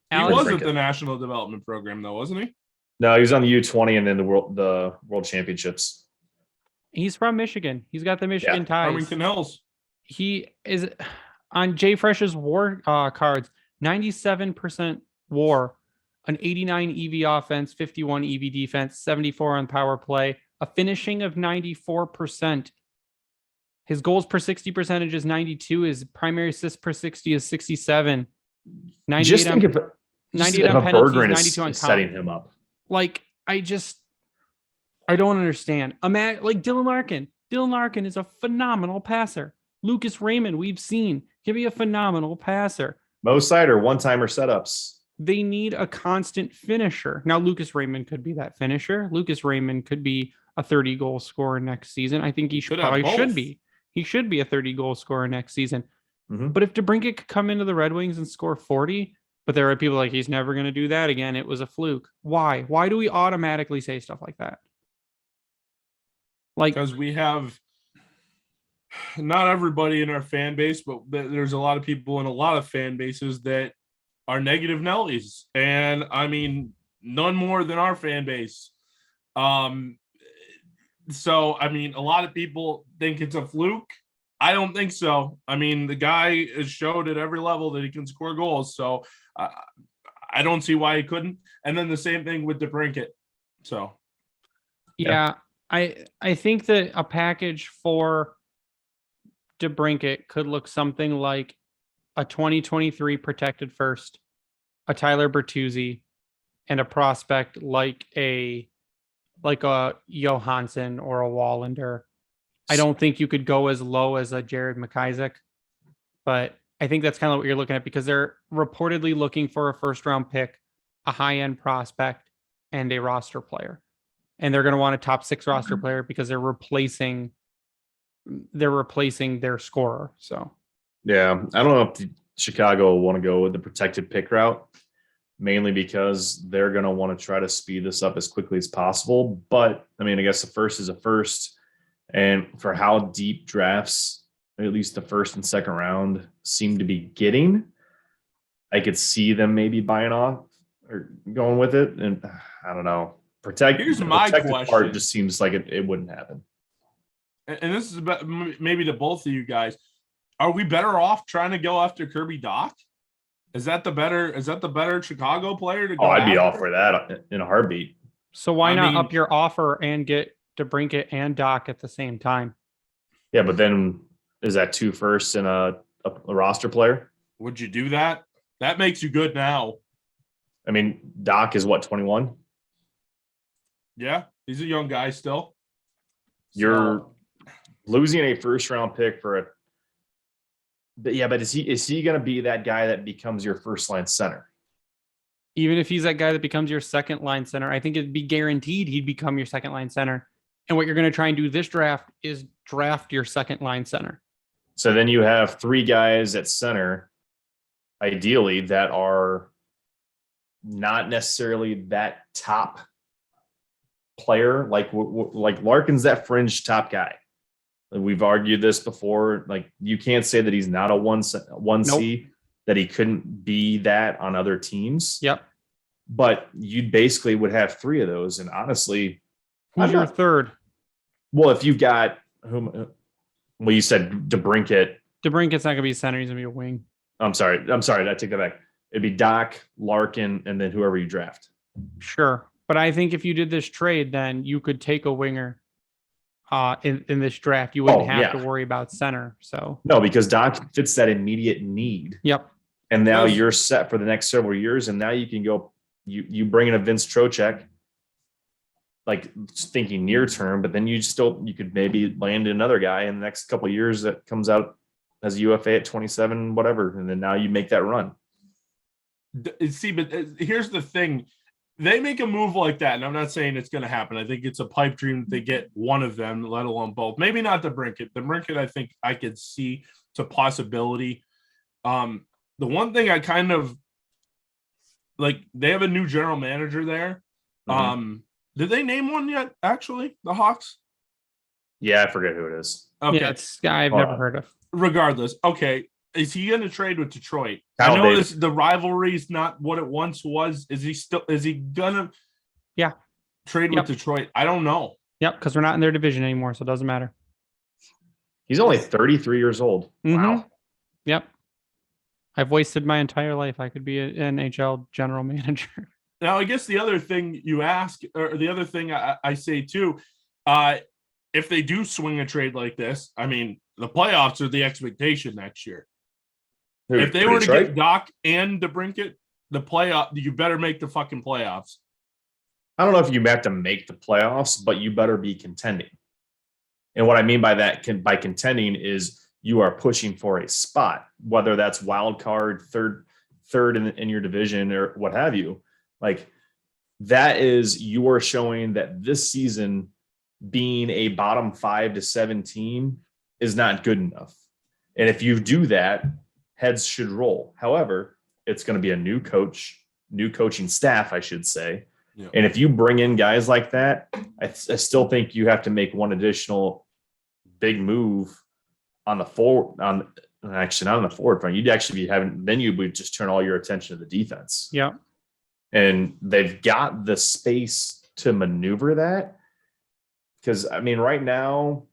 S3: He was at the national development program, though, wasn't he?
S2: No, he was on the U20 and then the World Championships.
S1: He's from Michigan. He's got the Michigan ties.
S3: Farmington Hills.
S1: He is on Jay Fresh's WAR cards. 97% WAR. An 89 EV offense, 51 EV defense, 74 on power play, a finishing of 94%. His goals per 60 percentage is 92. His primary assists per 60 is 67. 98
S2: just think
S1: on,
S2: if
S1: 98 on penalties, 92 on
S2: setting him up.
S1: Like, I don't understand. Like Dylan Larkin. Dylan Larkin is a phenomenal passer. Lucas Raymond, we've seen, can be a phenomenal passer.
S2: Mo Seider, one-timer setups.
S1: They need a constant finisher. Now, Lucas Raymond could be that finisher. Lucas Raymond could be a 30-goal scorer next season. I think he should be. He should be a 30-goal scorer next season.
S2: Mm-hmm.
S1: But if DeBrincat could come into the Red Wings and score 40, but there are people like, he's never going to do that again. It was a fluke. Why? Why do we automatically say stuff like that? Like,
S3: because we have not everybody in our fan base, but there's a lot of people in a lot of fan bases that are negative Nellies. And I mean, none more than our fan base. So, I mean, a lot of people think it's a fluke. I don't think so. I mean, the guy has showed at every level that he can score goals. So I don't see why he couldn't. And then the same thing with DeBrincat. So,
S1: yeah. I think that a package for DeBrincat could look something like a 2023 protected first, a Tyler Bertuzzi, and a prospect like a Johansson or a Wallander. I don't think you could go as low as a Jared McIsaac, but I think that's kind of what you're looking at, because they're reportedly looking for a first round pick, a high end prospect, and a roster player. And they're going to want a top 6 roster player because they're replacing their scorer. So,
S2: yeah, I don't know if Chicago will want to go with the protected pick route, mainly because they're going to want to try to speed this up as quickly as possible. But I mean, I guess the first is a first, and for how deep drafts, at least the first and second round, seem to be getting, I could see them maybe buying off or going with it. And I don't know.
S3: Here's my question.
S2: Part just seems like it wouldn't happen.
S3: And this is about maybe to both of you guys. Are we better off trying to go after Kirby Dach? Is that the better Chicago player to go?
S2: I'd be all for that in a heartbeat.
S1: So why not up your offer and get DeBrincat and Dach at the same time?
S2: Yeah, but then is that 2 firsts and a roster player?
S3: Would you do that? That makes you good now.
S2: I mean, Dach is what, 21?
S3: Yeah, he's a young guy still.
S2: You're losing a first round pick for but is he going to be that guy that becomes your first line center?
S1: Even if he's that guy that becomes your second line center, I think it'd be guaranteed he'd become your second line center. And what you're going to try and do this draft is draft your second line center.
S2: So then you have 3 guys at center, ideally, that are not necessarily that top player. Like Larkin's that fringe top guy. We've argued this before. Like, you can't say that he's not a 1C, that he couldn't be that on other teams.
S1: Yep.
S2: But you basically would have 3 of those. And honestly,
S1: who's your third?
S2: Well, if you've got whom, well, you said DeBrincat.
S1: DeBrincat's not going to be a center. He's going to be a wing.
S2: I'm sorry. I take that back. It'd be Doc, Larkin, and then whoever you draft.
S1: Sure. But I think if you did this trade, then you could take a winger in this draft. You wouldn't have to worry about center. So
S2: no, because Doc fits that immediate need.
S1: Yep.
S2: And now you're set for the next several years. And now you can go, you bring in a Vince Trocheck, like thinking near term, but then you could maybe land another guy in the next couple of years that comes out as a UFA at 27, whatever. And then now you make that run.
S3: See, but here's the thing. They make a move like that, and I'm not saying it's going to happen. I think it's a pipe dream that they get one of them, let alone both. Maybe not the Brinket. The Brinket, I think I could see it's a possibility. The one thing I kind of like, they have a new general manager there. Mm-hmm. Did they name one yet, actually, the Hawks?
S2: Yeah, I forget who it is.
S1: Okay. Yeah, it's a guy I've never heard of.
S3: Regardless, okay. Is he going to trade with Detroit?
S2: Calder.
S3: I know the rivalry is not what it once was. Is he going to trade with Detroit? I don't know.
S1: Yep, because we're not in their division anymore, so it doesn't matter.
S2: He's only 33 years old.
S1: Mm-hmm.
S2: Wow.
S1: Yep. I've wasted my entire life. I could be an NHL general manager.
S3: Now, I guess the other thing you ask, or the other thing I say too, if they do swing a trade like this, I mean, the playoffs are the expectation next year. If they were to get Doc and DeBrincat, you better make the fucking playoffs.
S2: I don't know if you have to make the playoffs, but you better be contending. And what I mean by that, by contending, is you are pushing for a spot, whether that's wild card, third in your division, or what have you. Like, that is, you are showing that this season being a bottom 5 to 7 team is not good enough. And if you do that, heads should roll. However, it's going to be a new coach, new coaching staff, I should say. Yeah. And if you bring in guys like that, I still think you have to make one additional big move on the forward, actually not on the forward front. You'd actually be then you would just turn all your attention to the defense.
S1: Yeah.
S2: And they've got the space to maneuver that. Because, I mean, right now,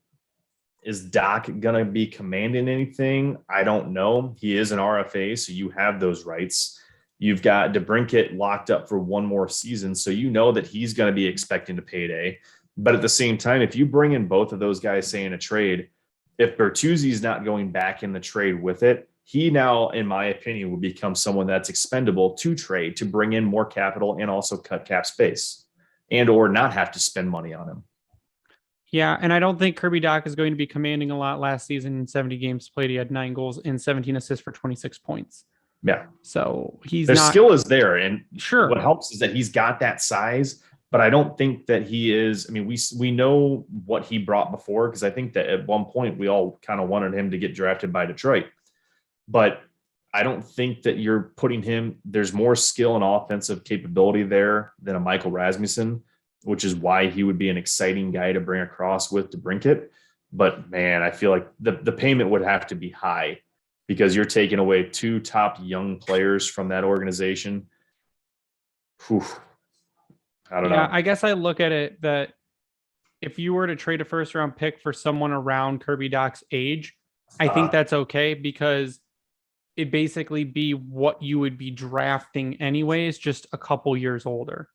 S2: is Doc going to be commanding anything? I don't know. He is an RFA, so you have those rights. You've got DeBrincat locked up for one more season, so you know that he's going to be expecting a payday. But at the same time, if you bring in both of those guys, say in a trade, if Bertuzzi's not going back in the trade with it, he now, in my opinion, will become someone that's expendable to trade, to bring in more capital and also cut cap space and or not have to spend money on him.
S1: Yeah, and I don't think Kirby Dach is going to be commanding a lot. Last season in 70 games played, he had 9 goals and 17 assists for 26 points.
S2: Yeah.
S1: So
S2: their skill is there. And
S1: sure,
S2: what helps is that he's got that size, but I don't think that he is. I mean, we know what he brought before, because I think that at one point we all kind of wanted him to get drafted by Detroit. But I don't think that you're putting him, there's more skill and offensive capability there than a Michael Rasmussen, which is why he would be an exciting guy to bring across with DeBrincat. But man, I feel like the payment would have to be high, because you're taking away 2 top young players from that organization. Whew. I don't know.
S1: I guess I look at it that if you were to trade a first round pick for someone around Kirby Dach's age, I think that's okay, because it basically be what you would be drafting anyways, just a couple years older.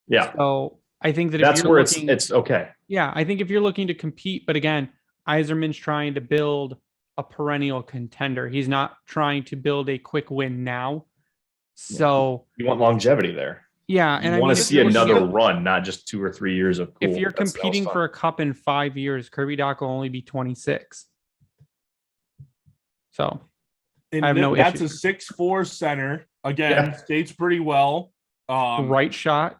S2: Yeah.
S1: So I think that
S2: that's where it's okay.
S1: Yeah, I think if you're looking to compete, but again, Yzerman's trying to build a perennial contender. He's not trying to build a quick win now. So
S2: you want longevity there.
S1: Yeah, and
S2: I want to see another run, not just 2 or 3 years of cool.
S1: If you're competing for a cup in 5 years, Kirby Dach will only be 26. So I have no issue.
S3: That's a 6'4" center. Again, skates pretty well.
S1: Right shot,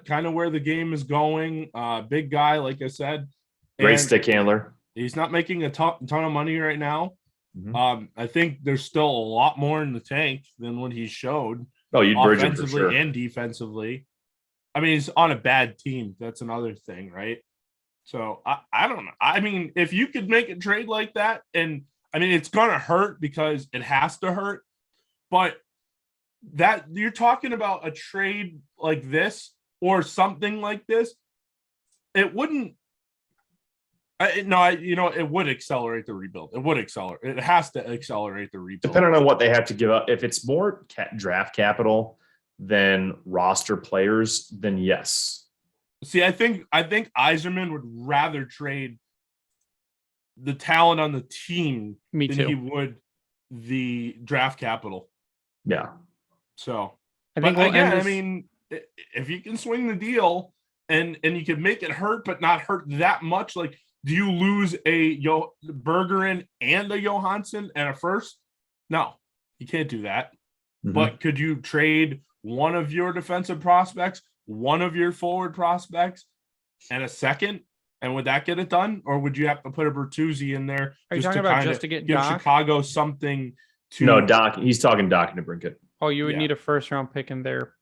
S3: kind of where the game is going. Big guy, like I said.
S2: Great stick handler.
S3: He's not making a ton of money right now.
S2: Mm-hmm.
S3: I think there's still a lot more in the tank than what he showed.
S2: Oh, you'd bridge him for
S3: offensively
S2: sure.
S3: And defensively. I mean, he's on a bad team. That's another thing, right? So I don't know. I mean, if you could make a trade like that, and I mean, it's going to hurt because it has to hurt, but that you're talking about a trade like this or something like this, it wouldn't. It would accelerate the rebuild. It would accelerate. It has to accelerate the rebuild.
S2: Depending on what they have to give up. If it's more draft capital than roster players, then yes.
S3: See, I think Yzerman would rather trade the talent on the team
S1: than
S3: he would the draft capital.
S2: Yeah.
S3: So,
S1: I think
S3: I mean, if you can swing the deal and you can make it hurt, but not hurt that much, like, do you lose a Bergeron and a Johansson and a first? No, you can't do that. Mm-hmm. But could you trade one of your defensive prospects, one of your forward prospects, and a second? And would that get it done? Or would you have to put a Bertuzzi in there?
S1: Are you talking about just to get
S3: give
S1: Doc?
S3: Chicago something to?
S2: No, Doc. He's talking Doc and DeBrincat.
S1: Oh, you would need a first round pick in there,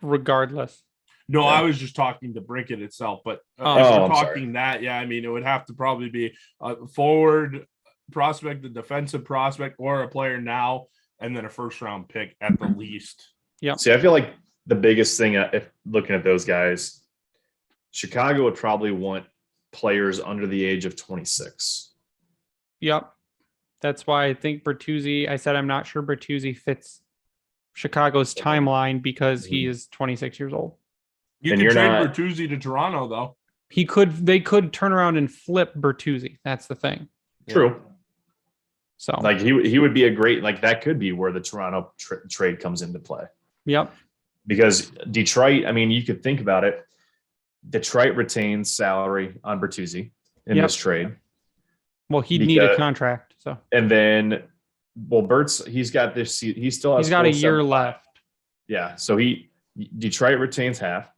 S1: regardless.
S3: No, I was just talking to DeBrincat itself, but if we're talking that, yeah, I mean, it would have to probably be a forward prospect, a defensive prospect, or a player now, and then a first round pick at the least.
S1: Yeah.
S2: See, I feel like the biggest thing, if looking at those guys, Chicago would probably want players under the age of 26.
S1: Yep. That's why I think Bertuzzi, I said I'm not sure Bertuzzi fits Chicago's timeline because he is 26 years old.
S3: You could trade Bertuzzi to Toronto, though.
S1: They could turn around and flip Bertuzzi. That's the thing.
S2: True.
S1: So,
S2: like he would be a great, like that could be where the Toronto trade comes into play.
S1: Yep.
S2: Because Detroit, I mean, you could think about it. Detroit retains salary on Bertuzzi in this trade.
S1: Well, he'd need a contract. So,
S2: and then, he's got this. He still has.
S1: He's got a year left.
S2: Yeah. So Detroit retains half.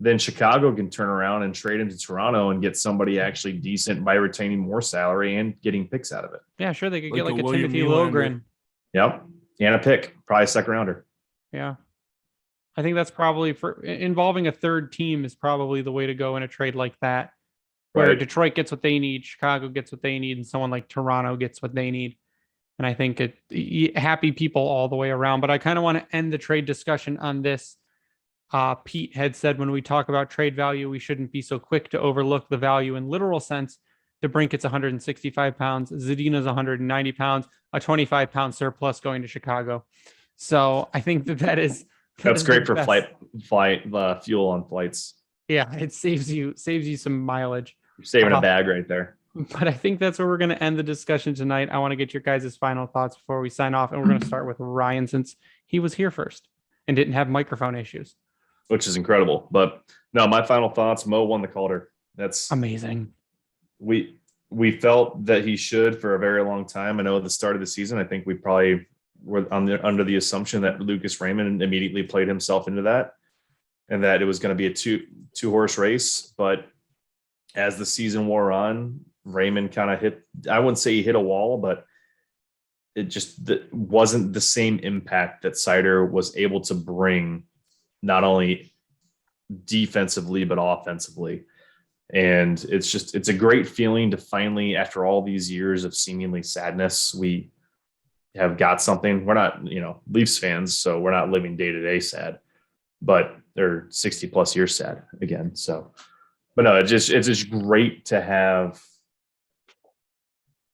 S2: Then Chicago can turn around and trade him to Toronto and get somebody actually decent by retaining more salary and getting picks out of it.
S1: Yeah, sure. They could get like a Timothy Liljegren.
S2: Yep. And a pick, probably a second rounder.
S1: Yeah. I think that's probably for involving a third team is probably the way to go in a trade like that, where Detroit gets what they need, Chicago gets what they need, and someone like Toronto gets what they need. And I think happy people all the way around. But I kind of want to end the trade discussion on this. Pete had said when we talk about trade value, we shouldn't be so quick to overlook the value in literal sense. DeBrincat's 165 pounds, Zadina's 190 pounds, a 25-pound surplus going to Chicago. So I think that's
S2: great for flight fuel on flights.
S1: Yeah, it saves you some mileage.
S2: You're saving a bag right there.
S1: But I think that's where we're going to end the discussion tonight. I want to get your guys' final thoughts before we sign off, and we're going to start with Ryan since he was here first and didn't have microphone issues.
S2: Which is incredible. But no, my final thoughts, Mo won the Calder. That's
S1: amazing.
S2: We felt that he should for a very long time. I know at the start of the season, I think we probably were under the assumption that Lucas Raymond immediately played himself into that and that it was going to be a two-horse race. But as the season wore on, Raymond kind of I wouldn't say he hit a wall, but it just wasn't the same impact that Seider was able to bring, not only defensively, but offensively. And it's a great feeling to finally, after all these years of seemingly sadness, we have got something. We're not, Leafs fans, so we're not living day to day sad, but they're 60 plus years sad again. So, but no, it's just great to have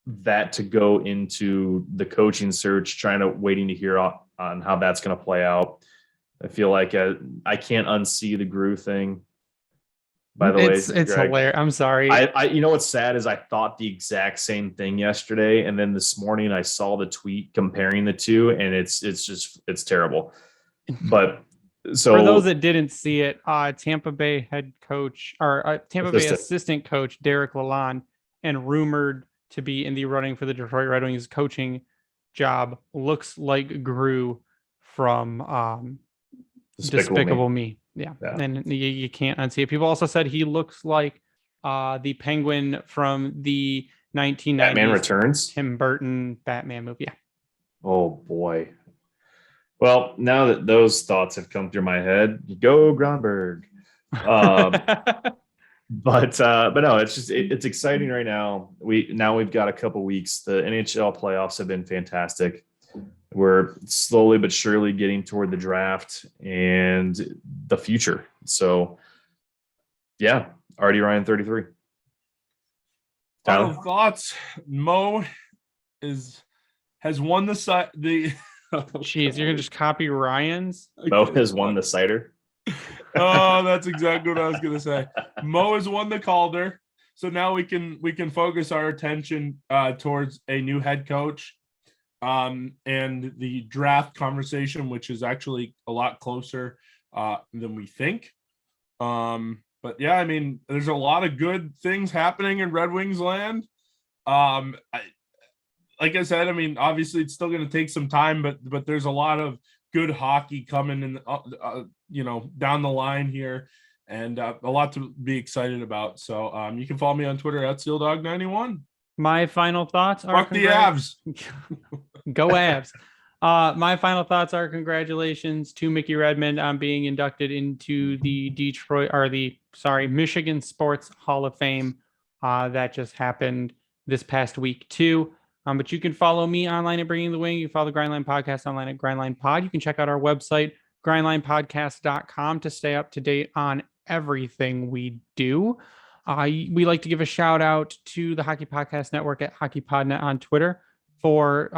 S2: that to go into the coaching search, waiting to hear on how that's going to play out. I feel like I can't unsee the Grew thing. By the way,
S1: it's hilarious. I'm sorry.
S2: I what's sad is I thought the exact same thing yesterday, and then this morning I saw the tweet comparing the two, and it's terrible. But so
S1: for those that didn't see it, Tampa Bay head coach or Tampa Bay assistant coach Derek Lalonde, and rumored to be in the running for the Detroit Red Wings coaching job, looks like Grew from Despicable Me. Yeah. And you can't unsee it. People also said he looks like the Penguin from the 1990s
S2: Batman Returns,
S1: Tim Burton Batman movie. Yeah.
S2: Oh boy. Well, now that those thoughts have come through my head, go Gronberg. But no, it's just it's exciting right now. We've got a couple weeks. The NHL playoffs have been fantastic. We're slowly but surely getting toward the draft and the future. So yeah, already Ryan 33.
S3: Final thoughts. Mo has won the
S1: Jeez, you're gonna just copy Ryan's.
S2: Mo has won the Seider.
S3: Oh, that's exactly what I was gonna say. Mo has won the Calder, so now we can focus our attention towards a new head coach, and the draft conversation, which is actually a lot closer than we think. But yeah, I mean, there's a lot of good things happening in Red Wings land. Like I said, I mean, obviously it's still going to take some time, but there's a lot of good hockey coming in, down the line here, and a lot to be excited about. So you can follow me on Twitter at SealDog91.
S1: My final thoughts are
S3: Fuck the Avs.
S1: Go Avs. My final thoughts are congratulations to Mickey Redmond on being inducted into the Michigan Sports Hall of Fame. That just happened this past week too. But you can follow me online at Bringing the Wing. You can follow the Grindline Podcast online at Grindline Pod. You can check out our website, grindlinepodcast.com, to stay up to date on everything we do. We like to give a shout out to the Hockey Podcast Network at HockeyPodNet on Twitter for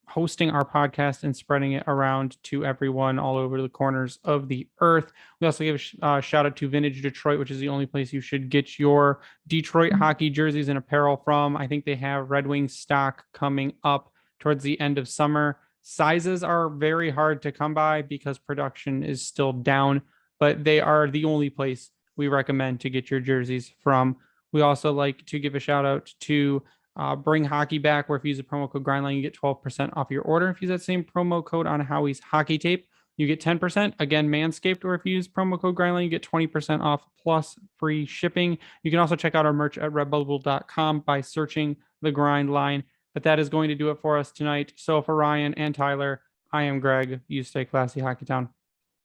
S1: hosting our podcast and spreading it around to everyone all over the corners of the earth. We also give a shout out to Vintage Detroit, which is the only place you should get your Detroit hockey jerseys and apparel from. I think they have Red Wings stock coming up towards the end of summer. Sizes are very hard to come by because production is still down, but they are the only place we recommend to get your jerseys from. We also like to give a shout out to Bring Hockey Back, where if you use the promo code Grindline, you get 12% off your order. If you use that same promo code on Howie's Hockey Tape, you get 10%. Again, Manscaped, or if you use promo code Grindline, you get 20% off plus free shipping. You can also check out our merch at redbubble.com by searching the Grind Line. But that is going to do it for us tonight. So for Ryan and Tyler, I am Greg. You stay classy, Hockey Town.